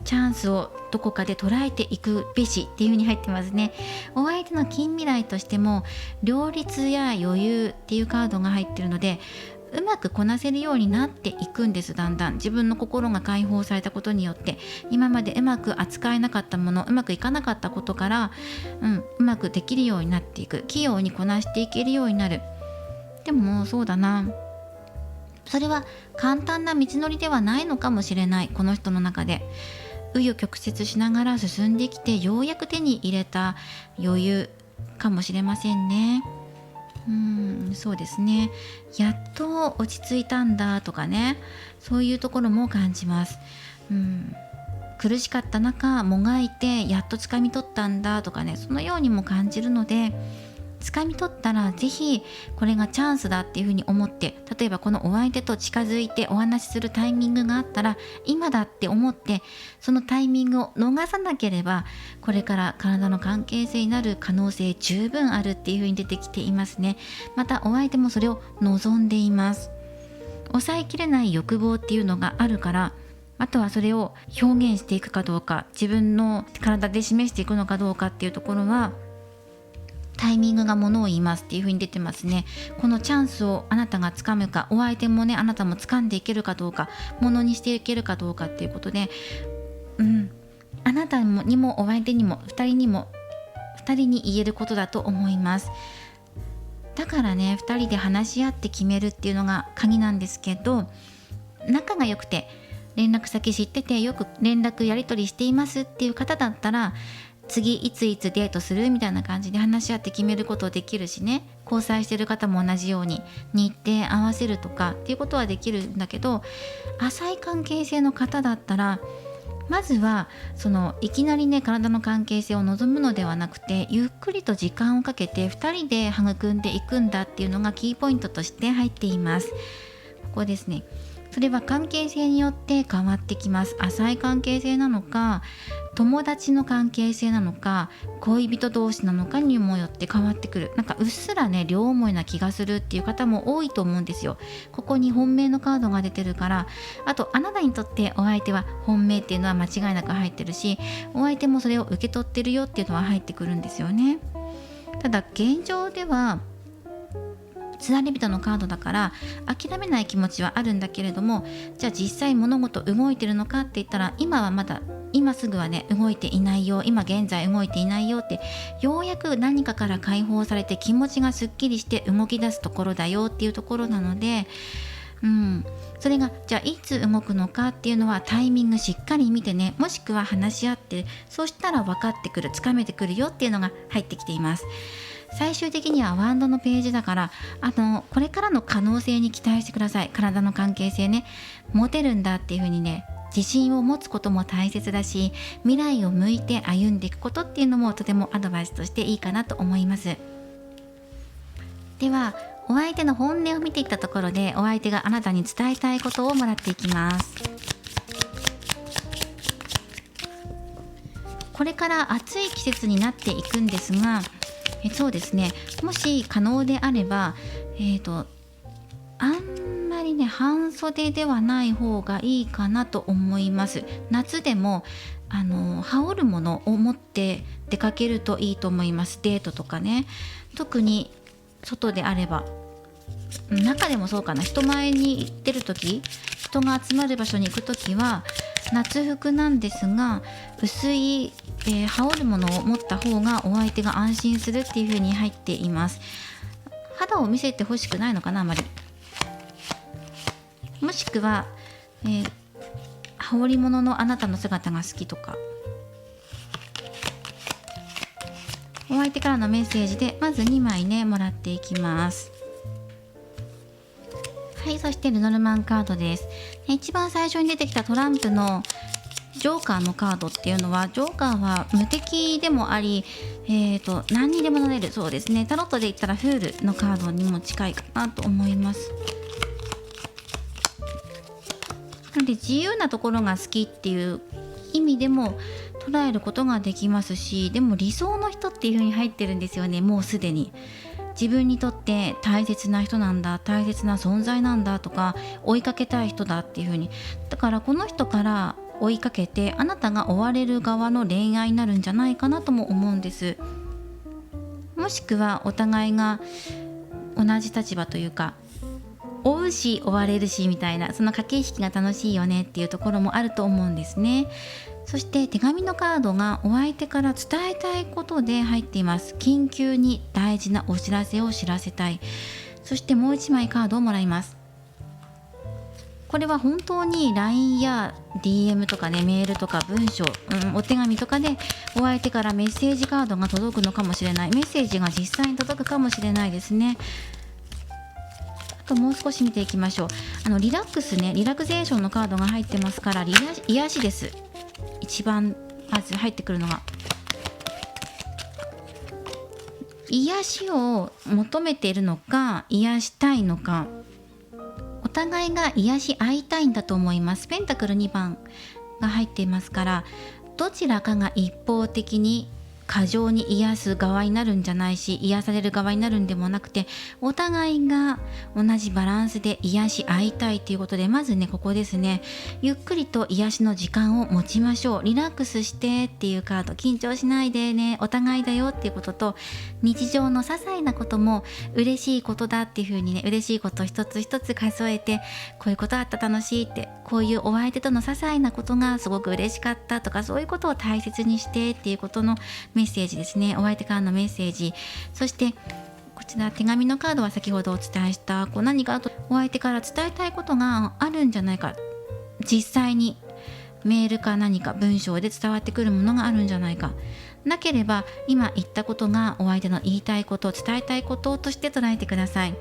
チャンスをどこかで捉えていくべしっていう風に入ってますね。お相手の近未来としても両立や余裕っていうカードが入ってるので、うまくこなせるようになっていくんです。だんだん自分の心が解放されたことによって、今までうまく扱えなかったもの、うまくいかなかったことから、うまくできるようになっていく、器用にこなしていけるようになる。でもそうだな、それは簡単な道のりではないのかもしれない。この人の中で紆余曲折しながら進んできてようやく手に入れた余裕かもしれませんね。そうですね。やっと落ち着いたんだとかね、そういうところも感じます。苦しかった中もがいてやっと掴み取ったんだとかね、そのようにも感じるので、掴み取ったらぜひこれがチャンスだっていうふうに思って、例えばこのお相手と近づいてお話しするタイミングがあったら今だって思って、そのタイミングを逃さなければこれから体の関係性になる可能性十分あるっていうふうに出てきていますね。またお相手もそれを望んでいます。抑えきれない欲望っていうのがあるから、あとはそれを表現していくかどうか、自分の体で示していくのかどうかっていうところはタイミングがものを言いますっていう風に出てますね。このチャンスをあなたがつかむか、お相手もねあなたも掴んでいけるかどうか、ものにしていけるかどうかっていうことで、あなたにもお相手にも2人に言えることだと思います。だからね2人で話し合って決めるっていうのが鍵なんですけど、仲が良くて連絡先知っててよく連絡やり取りしていますっていう方だったら、次いついつデートするみたいな感じで話し合って決めることできるしね、交際してる方も同じように日程合わせるとかっていうことはできるんだけど、浅い関係性の方だったらまずはそのいきなりね体の関係性を望むのではなくて、ゆっくりと時間をかけて2人で育んでいくんだっていうのがキーポイントとして入っています。ここですね。それは関係性によって変わってきます。浅い関係性なのか、友達の関係性なのか、恋人同士なのかにもよって変わってくる。なんかうっすらね両思いな気がするっていう方も多いと思うんですよ。ここに本命のカードが出てるから、あとあなたにとってお相手は本命っていうのは間違いなく入ってるし、お相手もそれを受け取ってるよっていうのは入ってくるんですよね。ただ現状ではつなり人のカードだから諦めない気持ちはあるんだけれども、じゃあ実際物事動いてるのかって言ったら、今はまだ今すぐはね動いていないよ、今現在動いていないよって、ようやく何かから解放されて気持ちがすっきりして動き出すところだよっていうところなので、それがじゃあいつ動くのかっていうのはタイミングしっかり見てね、もしくは話し合って、そうしたら分かってくる、つかめてくるよっていうのが入ってきています。最終的にはワンドのページだから、これからの可能性に期待してください。体の関係性ね、持てるんだっていう風にね自信を持つことも大切だし、未来を向いて歩んでいくことっていうのもとてもアドバイスとしていいかなと思います。ではお相手の本音を見ていったところで、お相手があなたに伝えたいことをもらっていきます。これから暑い季節になっていくんですが、そうですね、もし可能であれば、あんまりね半袖ではない方がいいかなと思います。夏でも羽織るものを持って出かけるといいと思います。デートとかね、特に外であれば、中でもそうかな、人前に行ってる時、人が集まる場所に行く時は夏服なんですが薄い、羽織るものを持った方がお相手が安心するっていう風に入っています。肌を見せてほしくないのかな、あまり。もしくは、羽織物のあなたの姿が好きとか、お相手からのメッセージでまず2枚ねもらっていきます。はい、そしてルノルマンカードです。一番最初に出てきたトランプのジョーカーのカードっていうのは、ジョーカーは無敵でもあり、何にでもなれる、そうですね、タロットで言ったらフールのカードにも近いかなと思います。なので自由なところが好きっていう意味でも捉えることができますし、でも理想の人っていう風に入ってるんですよね。もうすでに自分にとって大切な人なんだ、大切な存在なんだとか、追いかけたい人だっていう風に、だからこの人から追いかけてあなたが追われる側の恋愛になるんじゃないかなとも思うんです。もしくはお互いが同じ立場というか、追うし追われるしみたいな、その駆け引きが楽しいよねっていうところもあると思うんですね。そして手紙のカードがお相手から伝えたいことで入っています。緊急に大事なお知らせを知らせたい。そしてもう1枚カードをもらいます。これは本当に LINE や DM とかね、メールとか文章、お手紙とかでお相手からメッセージカードが届くのかもしれない。メッセージが実際に届くかもしれないですね。あともう少し見ていきましょう。リラックスね、リラクゼーションのカードが入ってますから、癒しです。一番まず入ってくるのが癒しを求めているのか、癒したいのか、お互いが癒し合いたいんだと思います。ペンタクル2番が入っていますから、どちらかが一方的に過剰に癒す側になるんじゃないし、癒される側になるんでもなくて、お互いが同じバランスで癒し合いたいということで、まずねここですね、ゆっくりと癒しの時間を持ちましょう。リラックスしてっていうカード、緊張しないでね、お互いだよっていうことと、日常の些細なことも嬉しいことだっていう風にね、嬉しいこと一つ一つ数えて、こういうことあった楽しいって、こういうお相手との些細なことがすごく嬉しかったとか、そういうことを大切にしてっていうことのメッセージですね。お相手からのメッセージ。そしてこちら手紙のカードは先ほどお伝えした何かお相手から伝えたいことがあるんじゃないか、実際にメールか何か文章で伝わってくるものがあるんじゃないか、なければ今言ったことがお相手の言いたいこと、伝えたいこととして捉えてください。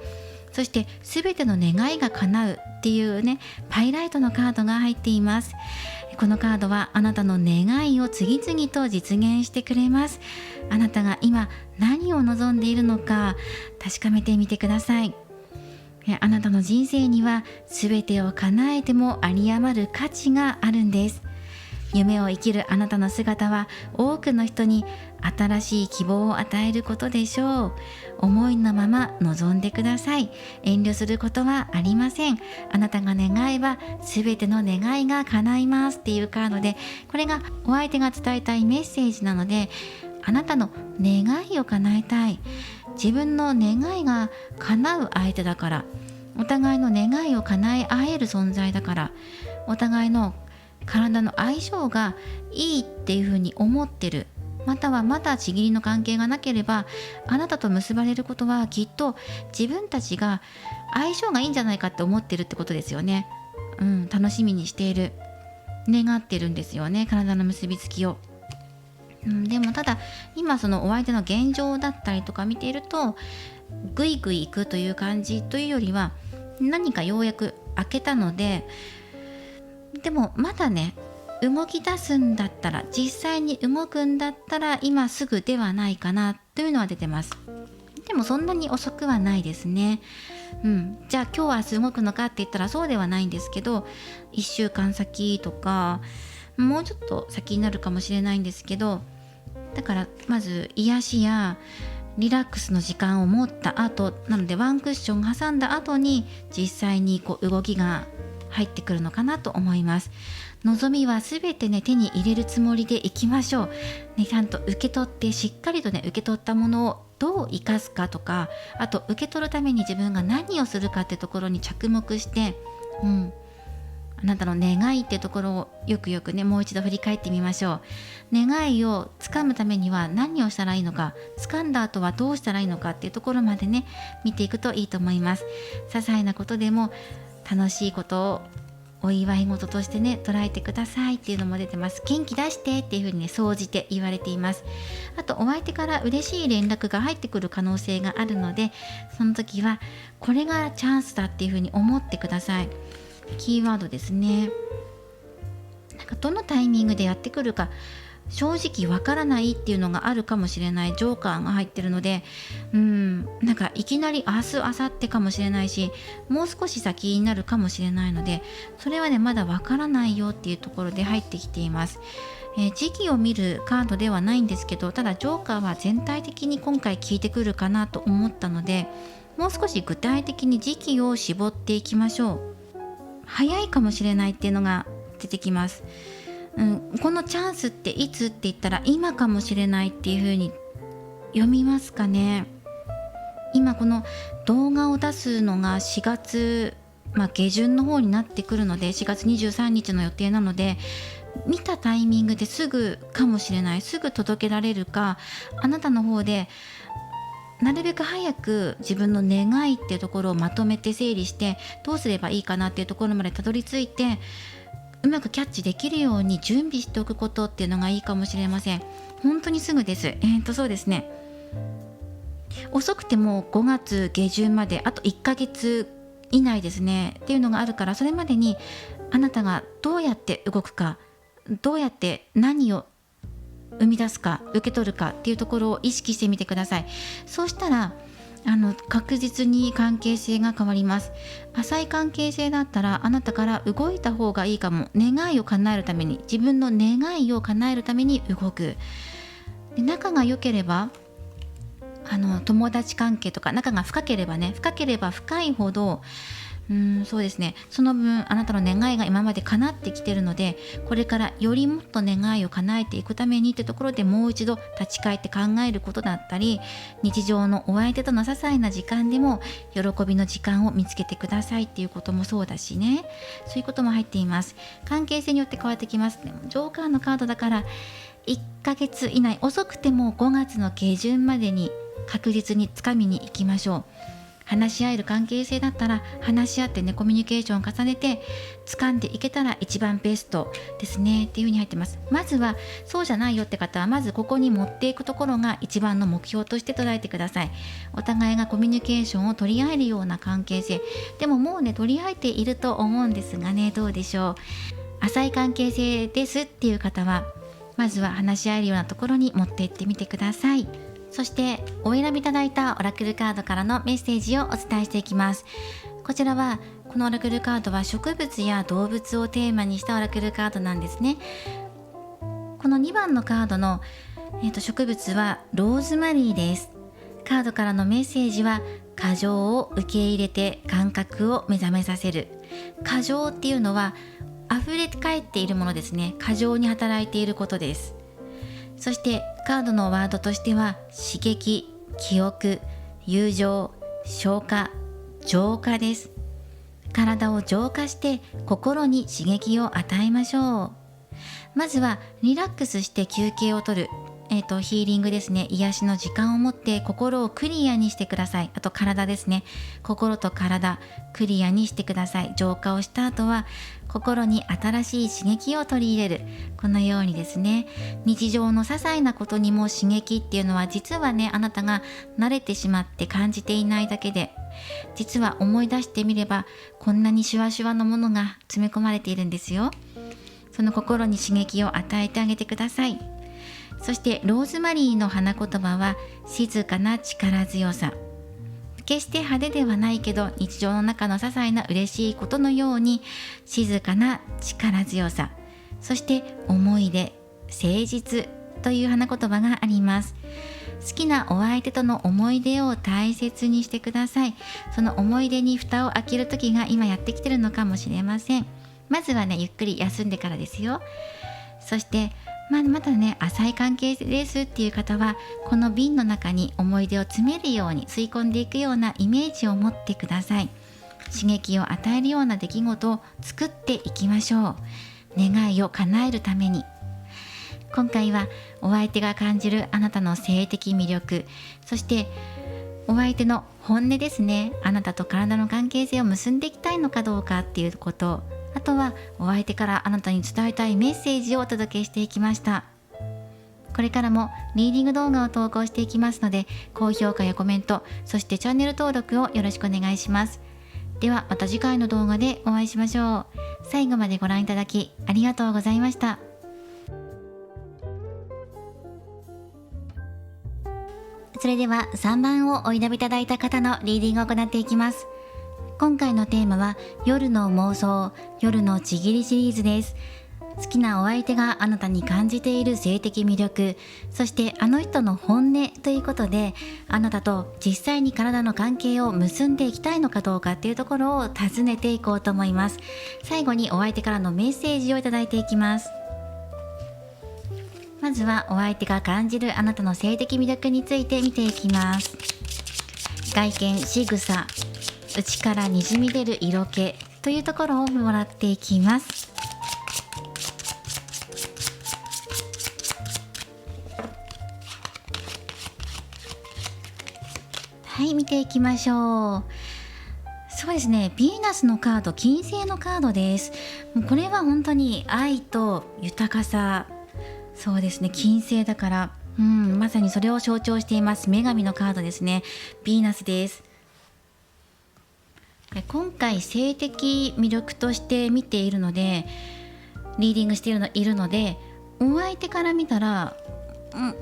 そして全ての願いが叶うっていうね、パイライトのカードが入っています。このカードはあなたの願いを次々と実現してくれます。あなたが今何を望んでいるのか確かめてみてください。あなたの人生には全てを叶えても有り余る価値があるんです。夢を生きるあなたの姿は多くの人に新しい希望を与えることでしょう。思いのまま望んでください。遠慮することはありません。あなたが願えば全ての願いが叶いますっていうカードで、これがお相手が伝えたいメッセージなので、あなたの願いを叶えたい、自分の願いが叶う相手だから、お互いの願いを叶え合える存在だから、お互いの体の相性がいいっていうふうに思ってる、またはまだちぎりの関係がなければ、あなたと結ばれることはきっと自分たちが相性がいいんじゃないかって思ってるってことですよね。楽しみにしている、願ってるんですよね、体の結びつきを。でもただ今そのお相手の現状だったりとか見ていると、ぐいぐい行くという感じというよりは、何かようやく開けたので、でもまだね、動き出すんだったら、実際に動くんだったら今すぐではないかなというのは出てます。でもそんなに遅くはないですね。じゃあ今日は明日動くのかって言ったらそうではないんですけど、1週間先とかもうちょっと先になるかもしれないんですけど、だからまず癒しやリラックスの時間を持った後なので、ワンクッション挟んだ後に実際に動きが入ってくるのかなと思います。望みはすべてね、手に入れるつもりでいきましょう、ね、ちゃんと受け取って、しっかりとね、受け取ったものをどう生かすかとか、あと受け取るために自分が何をするかってところに着目して、あなたの願いってところをよくよくね、もう一度振り返ってみましょう。願いをつかむためには何をしたらいいのか、掴んだ後はどうしたらいいのかっていうところまでね、見ていくといいと思います。些細なことでも楽しいことをお祝い事としてね捉えてくださいっていうのも出てます。元気出してっていう風にね総じて言われています。あとお相手から嬉しい連絡が入ってくる可能性があるので、その時はこれがチャンスだっていう風に思ってください。キーワードですね。なんかどのタイミングでやってくるか正直わからないっていうのがあるかもしれない。ジョーカーが入ってるので、なんかいきなり明日明後日かもしれないし、もう少し先になるかもしれないので、それはねまだわからないよっていうところで入ってきています。時期を見るカードではないんですけど、ただジョーカーは全体的に今回効いてくるかなと思ったので、もう少し具体的に時期を絞っていきましょう。早いかもしれないっていうのが出てきます。このチャンスっていつって言ったら今かもしれないっていう風に読みますかね。今この動画を出すのが4月、下旬の方になってくるので、4月23日の予定なので、見たタイミングですぐかもしれない。すぐ届けられるか、あなたの方でなるべく早く自分の願いっていうところをまとめて整理して、どうすればいいかなっていうところまでたどり着いて、うまくキャッチできるように準備しておくことっていうのがいいかもしれません。本当にすぐです。そうですね。遅くても5月下旬まであと1ヶ月以内ですねっていうのがあるから、それまでにあなたがどうやって動くか、どうやって何を生み出すか受け取るかっていうところを意識してみてください。そうしたら確実に関係性が変わります。浅い関係性だったらあなたから動いた方がいいかも。願いを叶えるために、自分の願いを叶えるために動く。で、仲が良ければ友達関係とか仲が深ければ深いほどそうですね、その分あなたの願いが今まで叶ってきてるので、これからよりもっと願いを叶えていくためにってところでもう一度立ち返って考えることだったり、日常のお相手との些細な時間でも喜びの時間を見つけてくださいっていうこともそうだしね、そういうことも入っています。関係性によって変わってきますね。ジョーカーのカードだから1ヶ月以内、遅くても5月の下旬までに確実につかみに行きましょう。話し合える関係性だったら話し合ってね、コミュニケーションを重ねて掴んでいけたら一番ベストですねっていう風に入ってます。まずはそうじゃないよって方はまずここに持っていくところが一番の目標として捉えてください。お互いがコミュニケーションを取り合えるような関係性でももうね取り合えていると思うんですがね、どうでしょう。浅い関係性ですっていう方はまずは話し合えるようなところに持っていってみてください。そしてお選びいただいたオラクルカードからのメッセージをお伝えしていきます。こちらはこのオラクルカードは植物や動物をテーマにしたオラクルカードなんですね。この2番のカードの、植物はローズマリーです。カードからのメッセージは過剰を受け入れて感覚を目覚めさせる。過剰っていうのは溢れ返っているものですね。過剰に働いていることです。そしてカードのワードとしては刺激、記憶、友情、消化、浄化です。体を浄化して心に刺激を与えましょう。まずはリラックスして休憩をとる、ヒーリングですね。癒しの時間を持って心をクリアにしてください。あと体ですね。心と体クリアにしてください。浄化をした後は心に新しい刺激を取り入れる。このようにですね、日常の些細なことにも刺激っていうのは実はね、あなたが慣れてしまって感じていないだけで、実は思い出してみればこんなにシュワシュワのものが詰め込まれているんですよ。その心に刺激を与えてあげてください。そしてローズマリーの花言葉は静かな力強さ。決して派手ではないけど日常の中の些細な嬉しいことのように静かな力強さ、そして思い出、誠実という花言葉があります。好きなお相手との思い出を大切にしてください。その思い出に蓋を開ける時が今やってきてるのかもしれません。まずはね、ゆっくり休んでからですよ。そしてまだね、浅い関係ですっていう方はこの瓶の中に思い出を詰めるように吸い込んでいくようなイメージを持ってください。刺激を与えるような出来事を作っていきましょう。願いを叶えるために。今回はお相手が感じるあなたの性的魅力、そしてお相手の本音ですね。あなたと体の関係性を結んでいきたいのかどうかっていうこと、あとはお相手からあなたに伝えたいメッセージをお届けしていきました。これからもリーディング動画を投稿していきますので、高評価やコメント、そしてチャンネル登録をよろしくお願いします。ではまた次回の動画でお会いしましょう。最後までご覧いただきありがとうございました。それでは3番をお選びいただいた方のリーディングを行っていきます。今回のテーマは夜の妄想、夜のちぎりシリーズです。好きなお相手があなたに感じている性的魅力、そしてあの人の本音ということで、あなたと実際に体の関係を結んでいきたいのかどうかっていうところを尋ねていこうと思います。最後にお相手からのメッセージをいただいていきます。まずはお相手が感じるあなたの性的魅力について見ていきます。外見、仕草、内からにじみ出る色気というところをもらっていきます。はい、見ていきましょう。そうですね、ヴィーナスのカード、金星のカードです。もうこれは本当に愛と豊かさ、そうですね、金星だから、まさにそれを象徴しています。女神のカードですね、ヴィーナスです。今回性的魅力として見ているので、リーディングしているので、お相手から見たら、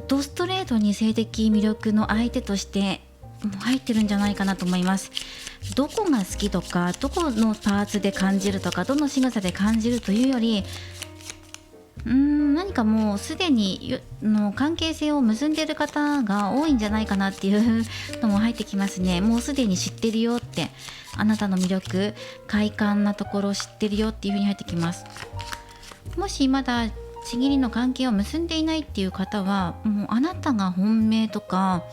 ドストレートに性的魅力の相手として入ってるんじゃないかなと思います。どこが好きとか、どこのパーツで感じるとか、どの仕草で感じるというより、何かもうすでにの関係性を結んでいる方が多いんじゃないかなっていうのも入ってきますね。もうすでに知ってるよって、あなたの魅力、快感なところを知ってるよっていう風に入ってきます。もしまだちぎりの関係を結んでいないっていう方は、もうあなたが本命とか、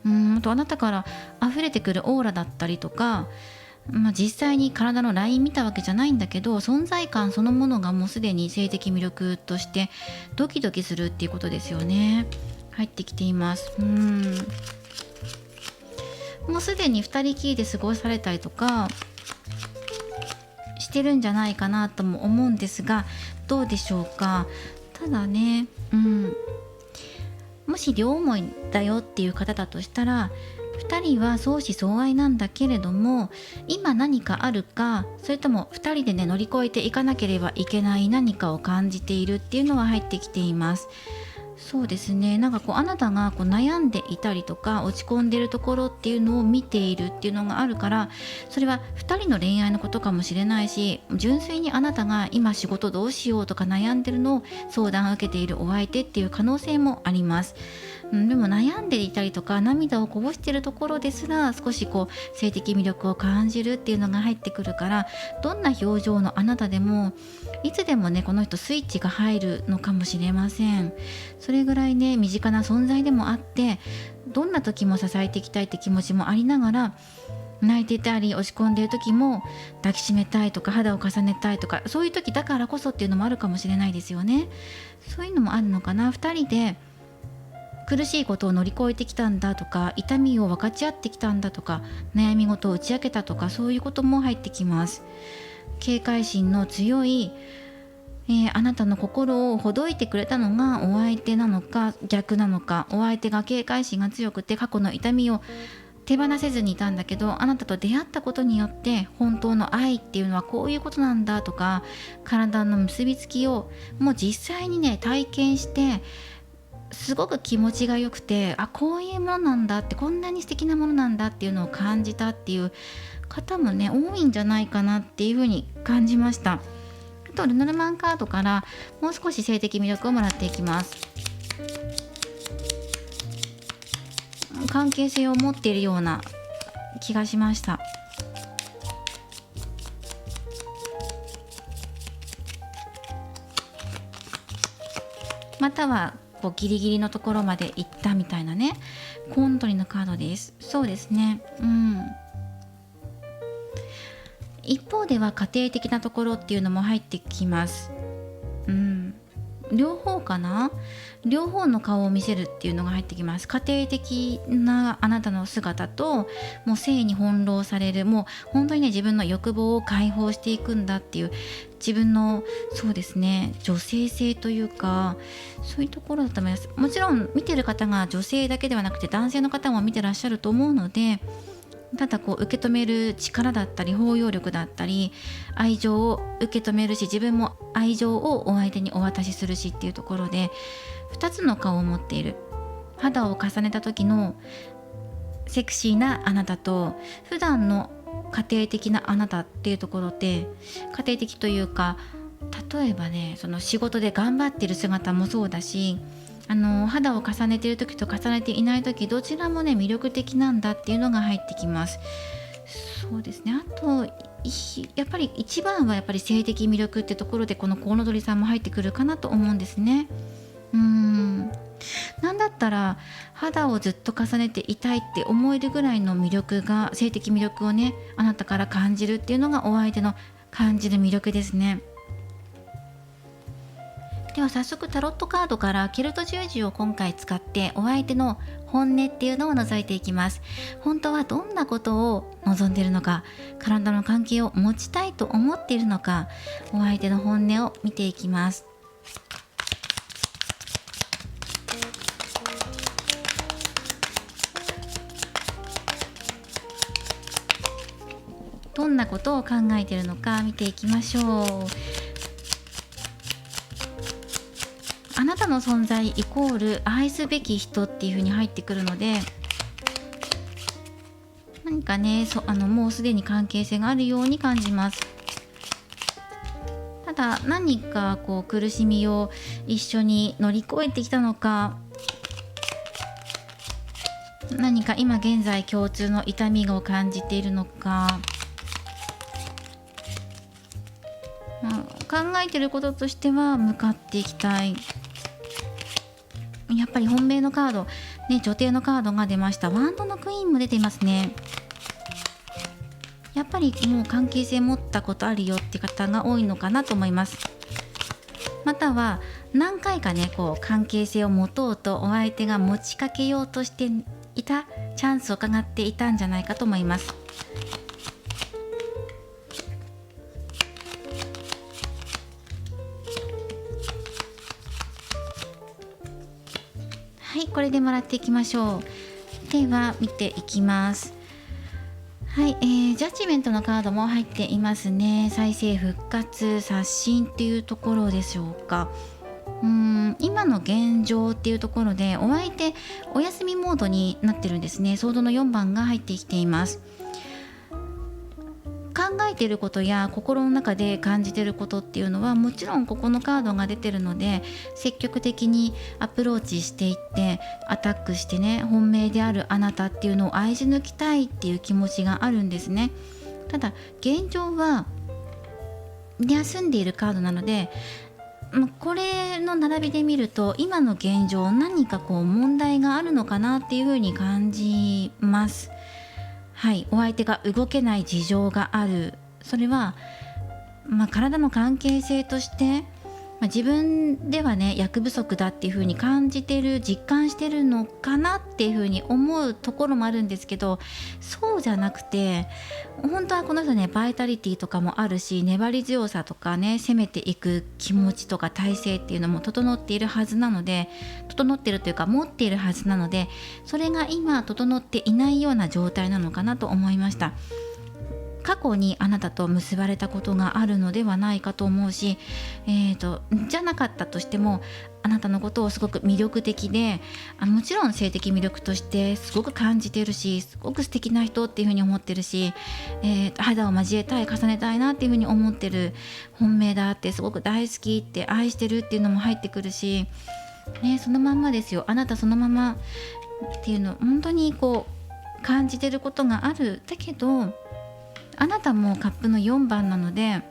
あとあなたから溢れてくるオーラだったりとか、実際に体のライン見たわけじゃないんだけど、存在感そのものがもうすでに性的魅力としてドキドキするっていうことですよね。入ってきています。もうすでに2人きりで過ごされたりとかしてるんじゃないかなとも思うんですが、どうでしょうか。ただね、もし両思いだよっていう方だとしたら、2人は相思相愛なんだけれども、今何かあるか、それとも2人でね乗り越えていかなければいけない何かを感じているっていうのは入ってきています。そうですね、なんかあなたが悩んでいたりとか落ち込んでいるところっていうのを見ているっていうのがあるから、それは2人の恋愛のことかもしれないし、純粋にあなたが今仕事どうしようとか悩んでるのを相談を受けているお相手っていう可能性もあります。でも悩んでいたりとか涙をこぼしているところですら、少し性的魅力を感じるっていうのが入ってくるから、どんな表情のあなたでもいつでもねこの人スイッチが入るのかもしれません。それぐらいね身近な存在でもあって、どんな時も支えていきたいって気持ちもありながら、泣いていたり落ち込んでいる時も抱きしめたいとか肌を重ねたいとか、そういう時だからこそっていうのもあるかもしれないですよね。そういうのもあるのかな。2人で苦しいことを乗り越えてきたんだとか、痛みを分かち合ってきたんだとか、悩み事を打ち明けたとか、そういうことも入ってきます。警戒心の強い、あなたの心をほどいてくれたのがお相手なのか逆なのか、お相手が警戒心が強くて過去の痛みを手放せずにいたんだけど、あなたと出会ったことによって本当の愛っていうのはこういうことなんだとか、体の結びつきをもう実際にね体験して、すごく気持ちが良くて、こういうものなんだって、こんなに素敵なものなんだっていうのを感じたっていう方もね多いんじゃないかなっていうふうに感じました。あとルノルマンカードからもう少し性的魅力をもらっていきます。関係性を持っているような気がしました。またはギリギリのところまで行ったみたいなね、コウノトリのカードです。そうですね、一方では家庭的なところっていうのも入ってきます。両方かな、両方の顔を見せるっていうのが入ってきます。家庭的なあなたの姿と、もう性に翻弄される、もう本当にね、自分の欲望を解放していくんだっていう、自分の、そうですね、女性性というか、そういうところだと思います。もちろん見てる方が女性だけではなくて男性の方も見てらっしゃると思うので、ただこう受け止める力だったり包容力だったり愛情を受け止めるし、自分も愛情をお相手にお渡しするしっていうところで、2つの顔を持っている。肌を重ねた時のセクシーなあなたと、普段の家庭的なあなたっていうところで、家庭的というか、例えばね、その仕事で頑張ってる姿もそうだし、肌を重ねている時と重ねていない時、どちらもね魅力的なんだっていうのが入ってきます。そうですね。あとやっぱり一番はやっぱり性的魅力ってところで、このコウノドリさんも入ってくるかなと思うんですね。なんだったら肌をずっと重ねていたいって思えるぐらいの魅力が、性的魅力をね、あなたから感じるっていうのがお相手の感じる魅力ですね。では早速タロットカードからケルト十字を今回使ってお相手の本音っていうのを覗いていきます。本当はどんなことを望んでいるのか、体の関係を持ちたいと思っているのか、お相手の本音を見ていきます。どんなことを考えているのか見ていきましょう。あなたの存在イコール愛すべき人っていう風に入ってくるので、何かね、もうすでに関係性があるように感じます。ただ何かこう苦しみを一緒に乗り越えてきたのか、何か今現在共通の痛みを感じているのか、考えていることとしては向かっていきたい。やっぱり本命のカード、ね、女帝のカードが出ました。ワンドのクイーンも出ていますね。やっぱりもう関係性持ったことあるよって方が多いのかなと思います。または何回かね、こう関係性を持とうとお相手が持ちかけようとしていたチャンスを伺っていたんじゃないかと思います。はい、これでもらっていきましょう。では見ていきます。はい、ジャッジメントのカードも入っていますね。再生復活刷新っていうところでしょうか。今の現状っていうところでお相手お休みモードになってるんですね。ソードの4番が入ってきています。考えていることや心の中で感じていることっていうのは、もちろんここのカードが出てるので積極的にアプローチしていってアタックしてね、本命であるあなたっていうのを愛し抜きたいっていう気持ちがあるんですね。ただ現状は休んでいるカードなので、これの並びで見ると今の現状何かこう問題があるのかなっていうふうに感じます。はい、お相手が動けない事情がある。それは、体の関係性として、自分ではね役不足だっていう風に感じてる、実感してるのかなっていう風に思うところもあるんですけど、そうじゃなくて本当はこの人ねバイタリティとかもあるし、粘り強さとかね、攻めていく気持ちとか体制っていうのも整っているはずなので、整っているというか持っているはずなので、それが今整っていないような状態なのかなと思いました。過去にあなたと結ばれたことがあるのではないかと思うし、じゃなかったとしてもあなたのことをすごく魅力的で、もちろん性的魅力としてすごく感じているし、すごく素敵な人っていうふうに思ってるし、肌を交えたい、重ねたいなっていうふうに思ってる、本命だって、すごく大好きって愛してるっていうのも入ってくるし、そのまんまですよ。あなたそのままっていうの本当にこう感じてることがある。だけどあなたもカップの4番なので、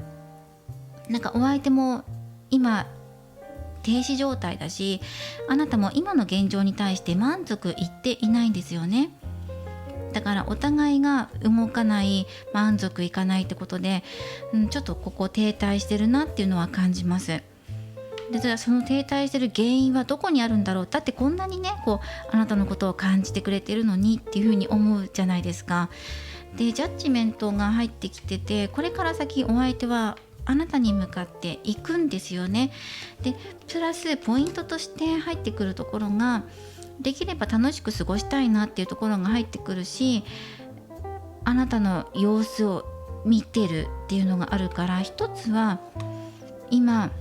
なんかお相手も今停止状態だし、あなたも今の現状に対して満足いっていないんですよね。だからお互いが動かない、満足いかないってことで、ちょっとここ停滞してるなっていうのは感じます。でじゃあその停滞してる原因はどこにあるんだろう。だってこんなにねあなたのことを感じてくれてるのにっていうふうに思うじゃないですか。でジャッジメントが入ってきてて、これから先お相手はあなたに向かっていくんですよね。でプラスポイントとして入ってくるところが、できれば楽しく過ごしたいなっていうところが入ってくるし、あなたの様子を見てるっていうのがあるから、一つは今、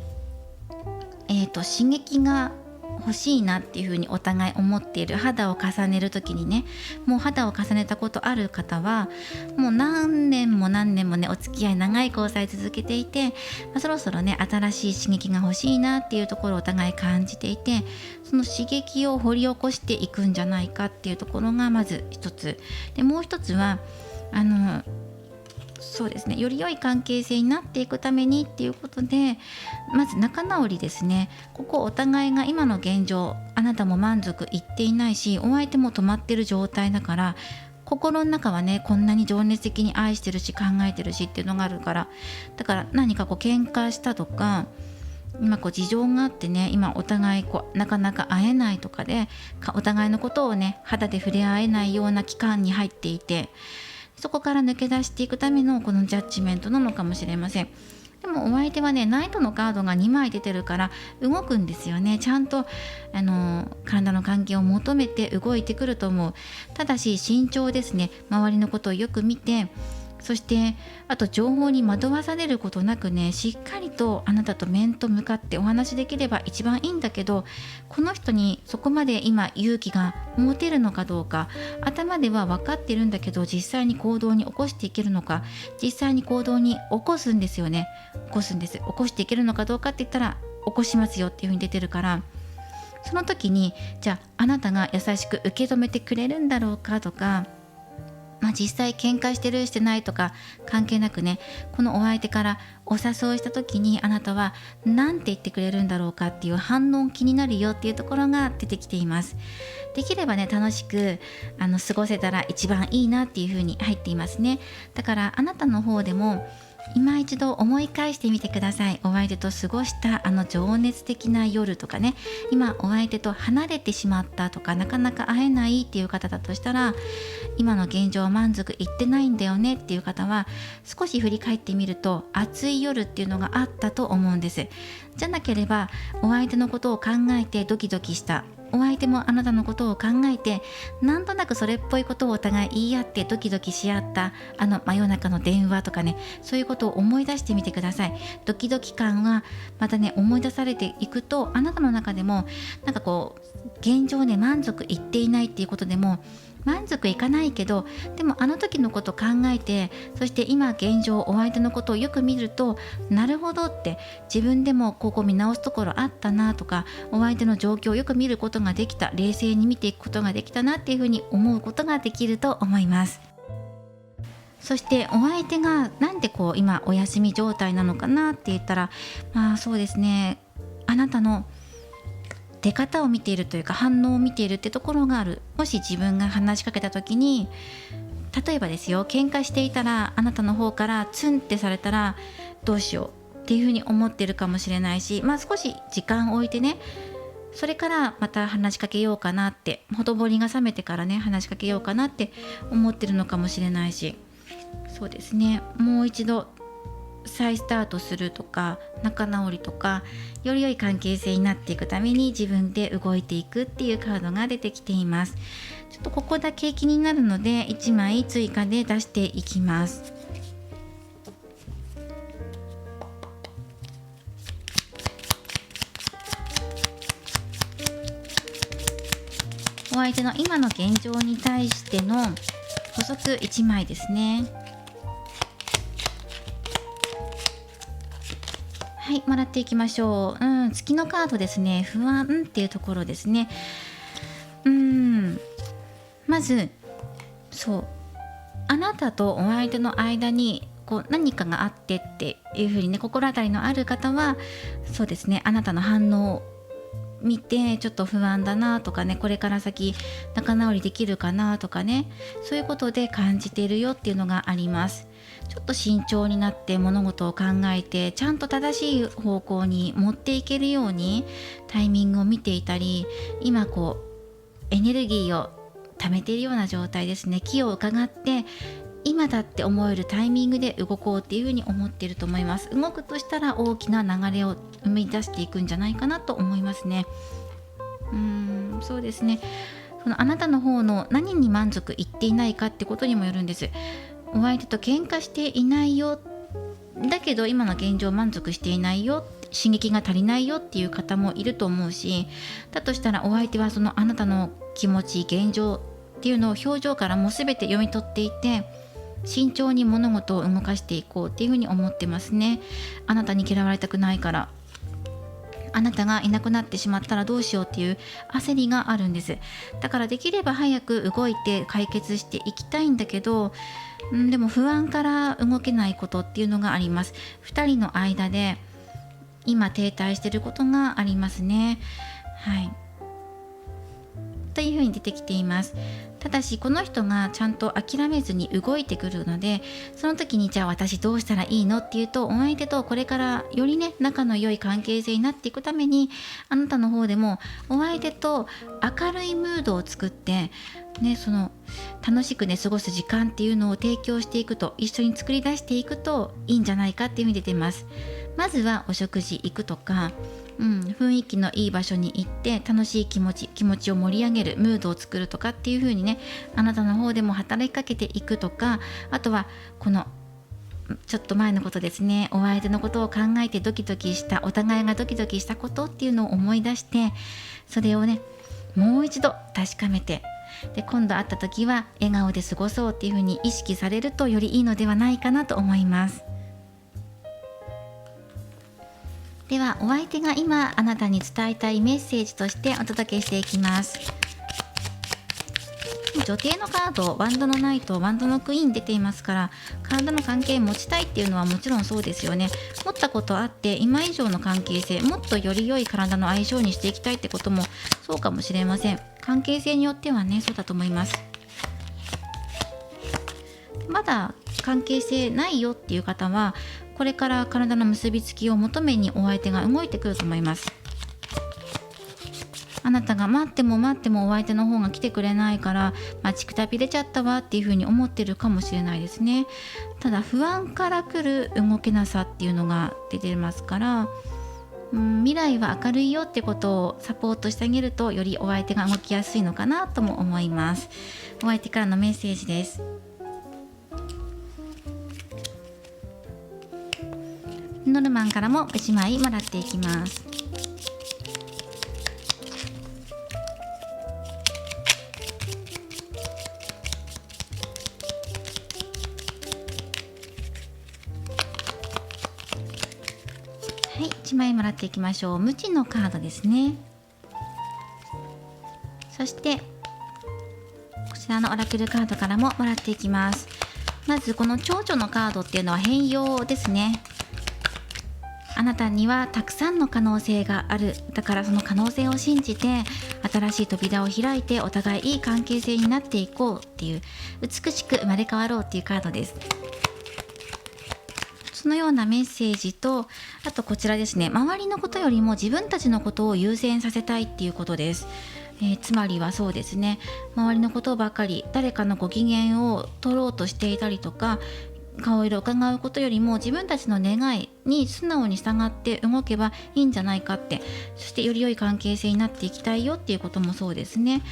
刺激が欲しいなっていうふうにお互い思っている。肌を重ねる時にね、もう肌を重ねたことある方はもう何年も何年もねお付き合い長い交際続けていて、そろそろね新しい刺激が欲しいなっていうところをお互い感じていて、その刺激を掘り起こしていくんじゃないかっていうところがまず一つで、もう一つはそうですね、より良い関係性になっていくためにっていうことで、まず仲直りですね。ここお互いが今の現状、あなたも満足いっていないし、お相手も止まってる状態だから、心の中はねこんなに情熱的に愛してるし考えてるしっていうのがあるから、だから何か喧嘩したとか、今事情があってね、今お互いなかなか会えないとかで、お互いのことをね肌で触れ合えないような期間に入っていて、そこから抜け出していくためのこのジャッジメントなのかもしれません。でもお相手はねナイトのカードが2枚出てるから動くんですよね。ちゃんと体の関係を求めて動いてくると思う。ただし慎重ですね。周りのことをよく見て、そしてあと情報に惑わされることなくね、しっかりとあなたと面と向かってお話できれば一番いいんだけど、この人にそこまで今勇気が持てるのかどうか、頭では分かってるんだけど実際に行動に起こしていけるのか、実際に行動に起こすんですよね。起こしていけるのかどうかって言ったら起こしますよっていう風に出てるから、その時にじゃああなたが優しく受け止めてくれるんだろうかとか、実際喧嘩してるしてないとか関係なくね、このお相手からお誘いした時にあなたは何て言ってくれるんだろうかっていう反応気になるよっていうところが出てきています。できればね楽しく過ごせたら一番いいなっていう風に入っていますね。だからあなたの方でも今一度思い返してみてください。お相手と過ごした情熱的な夜とかね、今お相手と離れてしまったとか、なかなか会えないっていう方だとしたら、今の現状満足いってないんだよねっていう方は少し振り返ってみると熱い夜っていうのがあったと思うんです。じゃなければお相手のことを考えてドキドキした、お相手もあなたのことを考えてなんとなくそれっぽいことをお互い言い合ってドキドキし合った真夜中の電話とかね、そういうことを思い出してみてください。ドキドキ感はまたね思い出されていくと、あなたの中でも現状ね満足いっていないっていうことでも満足いかないけど、でもあの時のことを考えて、そして今現状お相手のことをよく見ると、なるほどって自分でもここ見直すところあったなとか、お相手の状況をよく見ることができた、冷静に見ていくことができたなっていうふうに思うことができると思います。そしてお相手がなんで今お休み状態なのかなって言ったら、そうですね、あなたの出方を見ているというか反応を見ているってところがある。もし自分が話しかけた時に、例えばですよ、喧嘩していたらあなたの方からツンってされたらどうしようっていうふうに思ってるかもしれないし、少し時間を置いてね、それからまた話しかけようかなって、ほとぼりが冷めてからね話しかけようかなって思ってるのかもしれないし、そうですね、もう一度再スタートするとか仲直りとか、より良い関係性になっていくために自分で動いていくっていうカードが出てきています。ちょっとここだけ気になるので1枚追加で出していきます。お相手の今の現状に対しての補足1枚ですね。はい、もらっていきましょう。月のカードですね。不安っていうところですね。まずあなたとお相手の間に何かがあってっていう風にね、心当たりのある方はそうですね、あなたの反応見てちょっと不安だなとかね、これから先仲直りできるかなとかね、そういうことで感じているよっていうのがあります。ちょっと慎重になって物事を考えて、ちゃんと正しい方向に持っていけるようにタイミングを見ていたり、今エネルギーを溜めているような状態ですね。気を伺って今だって思えるタイミングで動こうっていうふうに思っていると思います。動くとしたら大きな流れを生み出していくんじゃないかなと思いますね。そうですね。そのあなたの方の何に満足いっていないかってことにもよるんです。お相手と喧嘩していないよ、だけど今の現状満足していないよ、刺激が足りないよっていう方もいると思うし、だとしたらお相手はそのあなたの気持ち、現状っていうのを表情からもう全て読み取っていて、慎重に物事を動かしていこうっていうふうに思ってますね。あなたに嫌われたくないから、あなたがいなくなってしまったらどうしようっていう焦りがあるんです。だからできれば早く動いて解決していきたいんだけど、でも不安から動けないことっていうのがあります。2人の間で今停滞していることがありますね。はい。というふうに出てきています。ただしこの人がちゃんと諦めずに動いてくるので、その時にじゃあ私どうしたらいいのっていうと、お相手とこれからよりね仲の良い関係性になっていくために、あなたの方でもお相手と明るいムードを作ってね、その楽しくね過ごす時間っていうのを提供していくと、一緒に作り出していくといいんじゃないかっていう意味で出ます。まずはお食事行くとか、雰囲気のいい場所に行って楽しい気持ちを盛り上げるムードを作るとかっていう風にね、あなたの方でも働きかけていくとか、あとはこのちょっと前のことですね、お相手のことを考えてドキドキした、お互いがドキドキしたことっていうのを思い出して、それをねもう一度確かめて、で今度会った時は笑顔で過ごそうっていう風に意識されるとよりいいのではないかなと思います。ではお相手が今あなたに伝えたいメッセージとしてお届けしていきます。女帝のカード、ワンドのナイト、ワンドのクイーン出ていますから、体の関係持ちたいっていうのはもちろんそうですよね。持ったことあって今以上の関係性、もっとより良い体の相性にしていきたいってこともそうかもしれません。関係性によってはね、そうだと思います。まだ関係性ないよっていう方は、これから体の結びつきを求めにお相手が動いてくると思います。あなたが待っても待ってもお相手の方が来てくれないから、待ちくたびれちゃったわっていう風に思ってるかもしれないですね。ただ不安から来る動けなさっていうのが出てますから、未来は明るいよってことをサポートしてあげると、よりお相手が動きやすいのかなとも思います。お相手からのメッセージです。ノルマンからも1枚もらっていきます。はい、1枚もらっていきましょう。無知のカードですね。そしてこちらのオラクルカードからももらっていきます。まずこの蝶々のカードっていうのは変容ですね。あなたにはたくさんの可能性がある。だからその可能性を信じて新しい扉を開いて、お互いいい関係性になっていこうっていう、美しく生まれ変わろうっていうカードです。そのようなメッセージと、あとこちらですね、周りのことよりも自分たちのことを優先させたいっていうことです。つまりはそうですね、周りのことばかり、誰かのご機嫌を取ろうとしていたりとか、顔色を伺うことよりも自分たちの願いに素直に従って動けばいいんじゃないかって、そしてより良い関係性になっていきたいよっていうこともそうですね。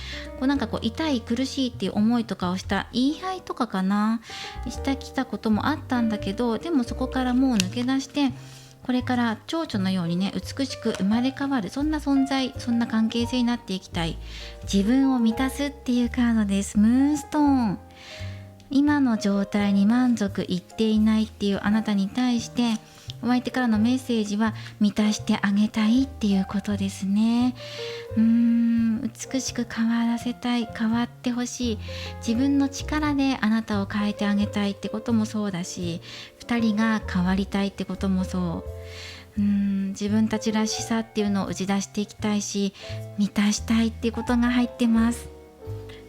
なんか痛い苦しいっていう思いとかをした言い合いとかかな、してきたこともあったんだけど、でもそこからもう抜け出して、これから蝶々のようにね、美しく生まれ変わる、そんな存在、そんな関係性になっていきたい、自分を満たすっていうカードです。ムーンストーン。今の状態に満足いっていないっていうあなたに対して、お相手からのメッセージは満たしてあげたいっていうことですね。美しく変わらせたい、変わってほしい、自分の力であなたを変えてあげたいってこともそうだし、2人が変わりたいってこともそ自分たちらしさっていうのを打ち出していきたいし、満たしたいっていうことが入ってます。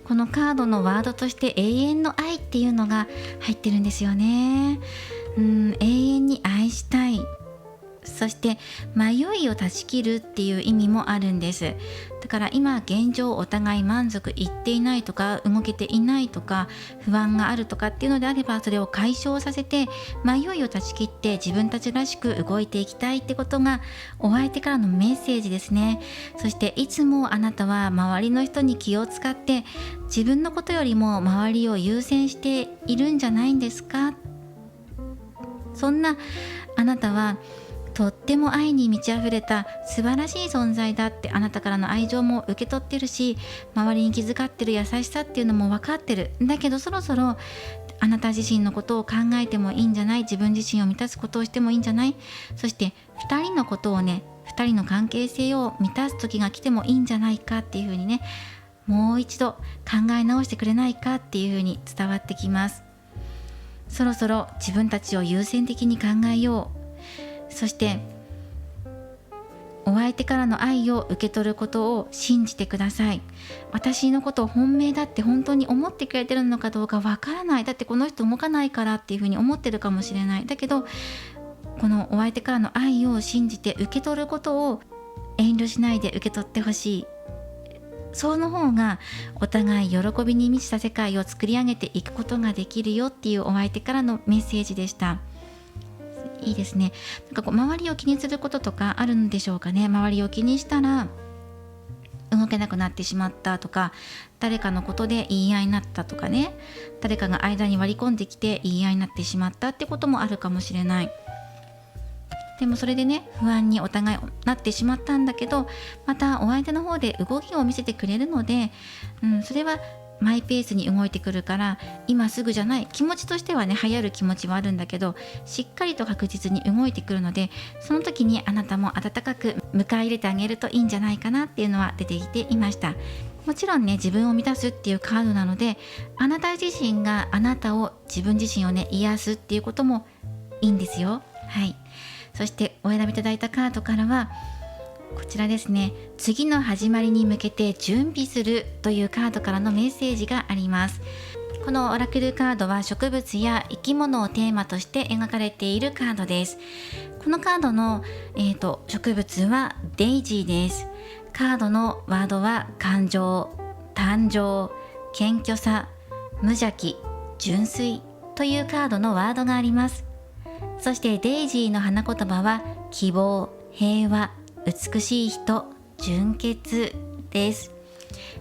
このカードのワードとして永遠の愛っていうのが入ってるんですよね。永遠に愛したい、そして迷いを断ち切るっていう意味もあるんです。だから今現状お互い満足いっていないとか、動けていないとか、不安があるとかっていうのであれば、それを解消させて迷いを断ち切って自分たちらしく動いていきたいってことがお相手からのメッセージですね。そしていつもあなたは周りの人に気を使って自分のことよりも周りを優先しているんじゃないんですか。そんなあなたはとっても愛に満ち溢れた素晴らしい存在だって、あなたからの愛情も受け取ってるし、周りに気遣ってる優しさっていうのも分かってる。だけどそろそろあなた自身のことを考えてもいいんじゃない、自分自身を満たすことをしてもいいんじゃない、そして2人のことをね、2人の関係性を満たす時が来てもいいんじゃないかっていうふうにね、もう一度考え直してくれないかっていうふうに伝わってきます。そろそろ自分たちを優先的に考えよう。そしてお相手からの愛を受け取ることを信じてください。私のことを本命だって本当に思ってくれてるのかどうかわからない。だってこの人動かないからっていうふうに思ってるかもしれない。だけどこのお相手からの愛を信じて受け取ることを遠慮しないで受け取ってほしい。その方がお互い喜びに満ちた世界を作り上げていくことができるよっていうお相手からのメッセージでした。いいですね。なんかこう周りを気にすることとかあるんでしょうかね。周りを気にしたら動けなくなってしまったとか、誰かのことで言い合いになったとかね、誰かが間に割り込んできて言い合いになってしまったってこともあるかもしれない。でもそれでね、不安にお互いなってしまったんだけど、またお相手の方で動きを見せてくれるので、それはマイペースに動いてくるから、今すぐじゃない、気持ちとしてはね流行る気持ちはあるんだけど、しっかりと確実に動いてくるので、その時にあなたも温かく迎え入れてあげるといいんじゃないかなっていうのは出てきていました。もちろんね、自分を満たすっていうカードなので、あなた自身があなたを、自分自身をね癒すっていうこともいいんですよ。はい。そしてお選びいただいたカードからはこちらですね。次の始まりに向けて準備するというカードからのメッセージがあります。このオラクルカードは植物や生き物をテーマとして描かれているカードです。このカードの、植物はデイジーです。カードのワードは感情、誕生、謙虚さ、無邪気、純粋というカードのワードがあります。そしてデイジーの花言葉は希望、平和、美しい人、純潔です。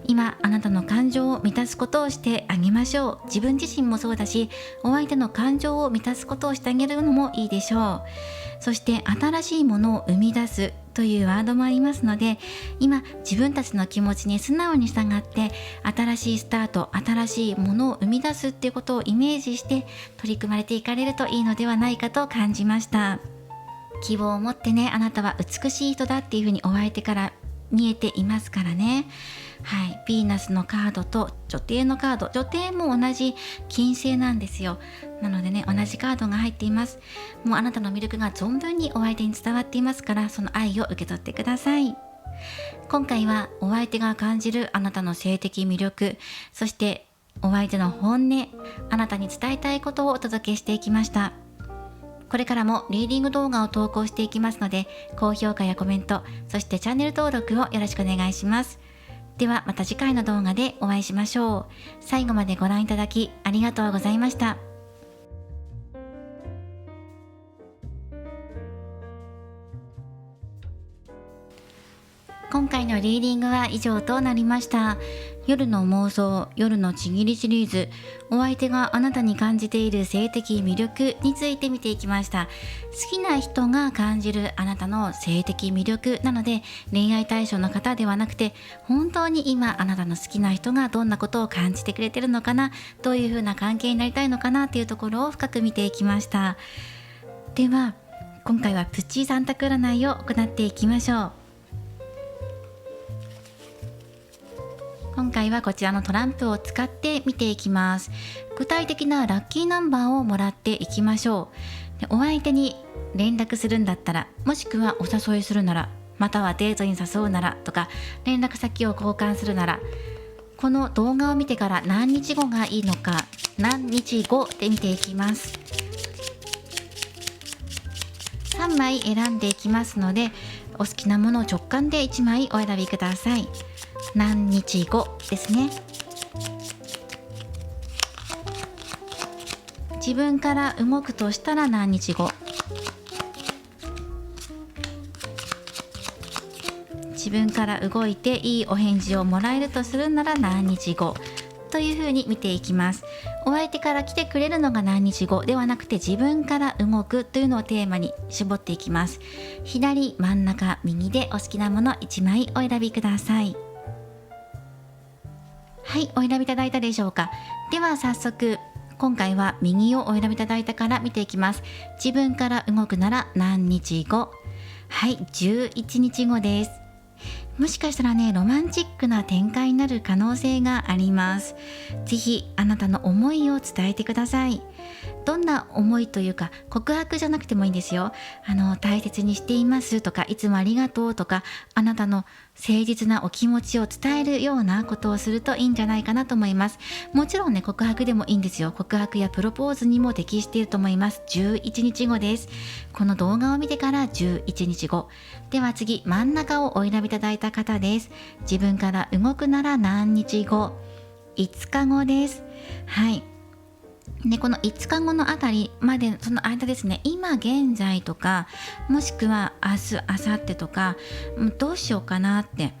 今あなたの感情を満たすことをしてあげましょう。自分自身もそうだし、お相手の感情を満たすことをしてあげるのもいいでしょう。そして新しいものを生み出すというワードもありますので、今自分たちの気持ちに素直に従って新しいスタート、新しいものを生み出すっていうことをイメージして取り組まれていかれるといいのではないかと感じました。希望を持ってね、あなたは美しい人だっていうふうにお相手から見えていますからね。はい、ヴィーナスのカードと女帝のカード、女帝も同じ金星なんですよ。なのでね、同じカードが入っています。もうあなたの魅力が存分にお相手に伝わっていますから、その愛を受け取ってください。今回はお相手が感じるあなたの性的魅力、そしてお相手の本音、あなたに伝えたいことをお届けしていきました。これからもリーディング動画を投稿していきますので、高評価やコメント、そしてチャンネル登録をよろしくお願いします。ではまた次回の動画でお会いしましょう。最後までご覧いただきありがとうございました。今回のリーディングは以上となりました。夜の妄想、夜のちぎりシリーズ、お相手があなたに感じている性的魅力について見ていきました。好きな人が感じるあなたの性的魅力なので、恋愛対象の方ではなくて、本当に今あなたの好きな人がどんなことを感じてくれてるのかな、どういう風な関係になりたいのかなというところを深く見ていきました。では今回はプチ3択占いを行っていきましょう。今回はこちらのトランプを使って見ていきます。具体的なラッキーナンバーをもらっていきましょでお相手に連絡するんだったら、もしくはお誘いするなら、またはデートに誘うならとか、連絡先を交換するなら、この動画を見てから何日後がいいのか、何日後で見ていきます。3枚選んでいきますので、お好きなものを直感で1枚お選びください。何日後ですね。自分から動くとしたら何日後、自分から動いていいお返事をもらえるとするなら何日後というふうに見ていきます。お相手から来てくれるのが何日後ではなくて、自分から動くというのをテーマに絞っていきます。左、真ん中、右でお好きなもの1枚お選びください。はい、お選びいただいたでしょうか。では早速、今回は右をお選びいただいたから見ていきます。自分から動くなら何日後。はい、11日後です。もしかしたらね、ロマンチックな展開になる可能性があります。ぜひあなたの思いを伝えてください。どんな思いというか、告白じゃなくてもいいんですよ。大切にしていますとか、いつもありがとうとか、あなたの誠実なお気持ちを伝えるようなことをするといいんじゃないかなと思います。もちろんね、告白でもいいんですよ。告白やプロポーズにも適していると思います。11日後です。この動画を見てから11日後。では次、真ん中をお選びいただいた方です。自分から動くなら何日後。5日後です。はい。でこの5日後のあたりまで、その間ですね、今現在とか、もしくは明日、明後日とか、どうしようかなって、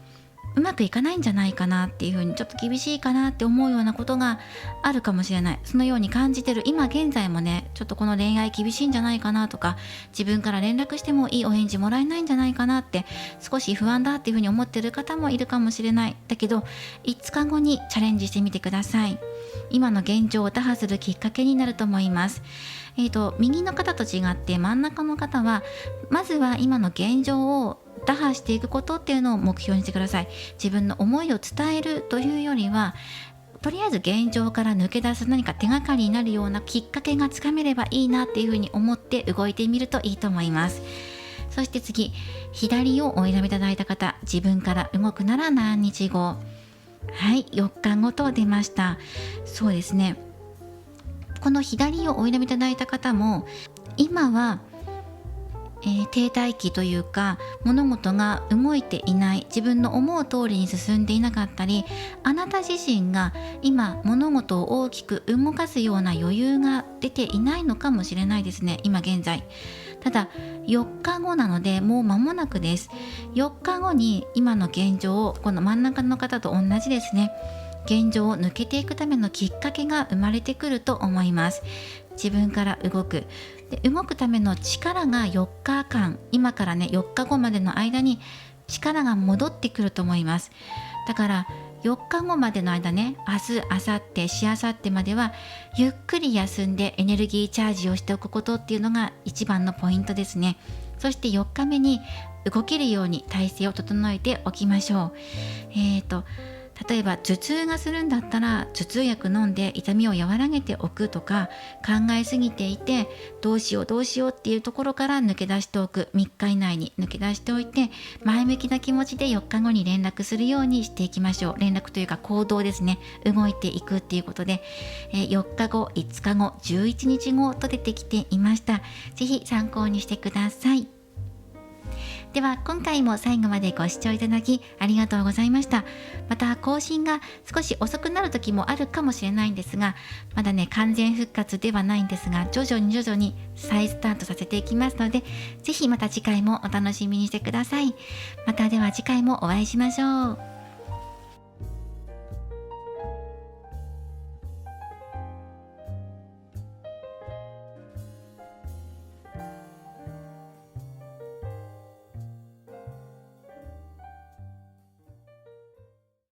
うまくいかないんじゃないかなっていう風に、ちょっと厳しいかなって思うようなことがあるかもしれない。そのように感じてる今現在もね、ちょっとこの恋愛厳しいんじゃないかなとか、自分から連絡してもいいお返事もらえないんじゃないかなって、少し不安だっていう風に思ってる方もいるかもしれない。だけど5日後にチャレンジしてみてください。今の現状を打破するきっかけになると思います。右の方と違って真ん中の方は、まずは今の現状を打破していくことっていうのを目標にしてください。自分の思いを伝えるというよりは、とりあえず現状から抜け出す何か手がかりになるようなきっかけがつかめればいいなっていうふうに思って動いてみるといいと思います。そして次、左をお選びいただいた方、自分から動くなら何日後。はい、4日後と出ました。そうですね、この左をお選びいただいた方も今は、停滞期というか、物事が動いていない、自分の思う通りに進んでいなかったり、あなた自身が今物事を大きく動かすような余裕が出ていないのかもしれないですね、今現在。ただ4日後なのでもう間もなくです。4日後に今の現状を、この真ん中の方と同じですね、現状を抜けていくためのきっかけが生まれてくると思います。自分から動く。で動くための力が4日間、今からね4日後までの間に力が戻ってくると思います。だから4日後までの間ね、明日、明後日、しあさってまではゆっくり休んでエネルギーチャージをしておくことっていうのが一番のポイントですね。そして4日目に動けるように体勢を整えておきましょう。例えば頭痛がするんだったら頭痛薬飲んで痛みを和らげておくとか、考えすぎていてどうしようどうしようっていうところから抜け出しておく、3日以内に抜け出しておいて、前向きな気持ちで4日後に連絡するようにしていきましょう。連絡というか行動ですね、動いていくっていうことで、4日後、5日後、11日後と出てきていました。ぜひ参考にしてください。では今回も最後までご視聴いただきありがとうございました。また更新が少し遅くなる時もあるかもしれないんですが、まだね完全復活ではないんですが、徐々に再スタートさせていきますので、ぜひまた次回もお楽しみにしてください。またでは次回もお会いしましょう。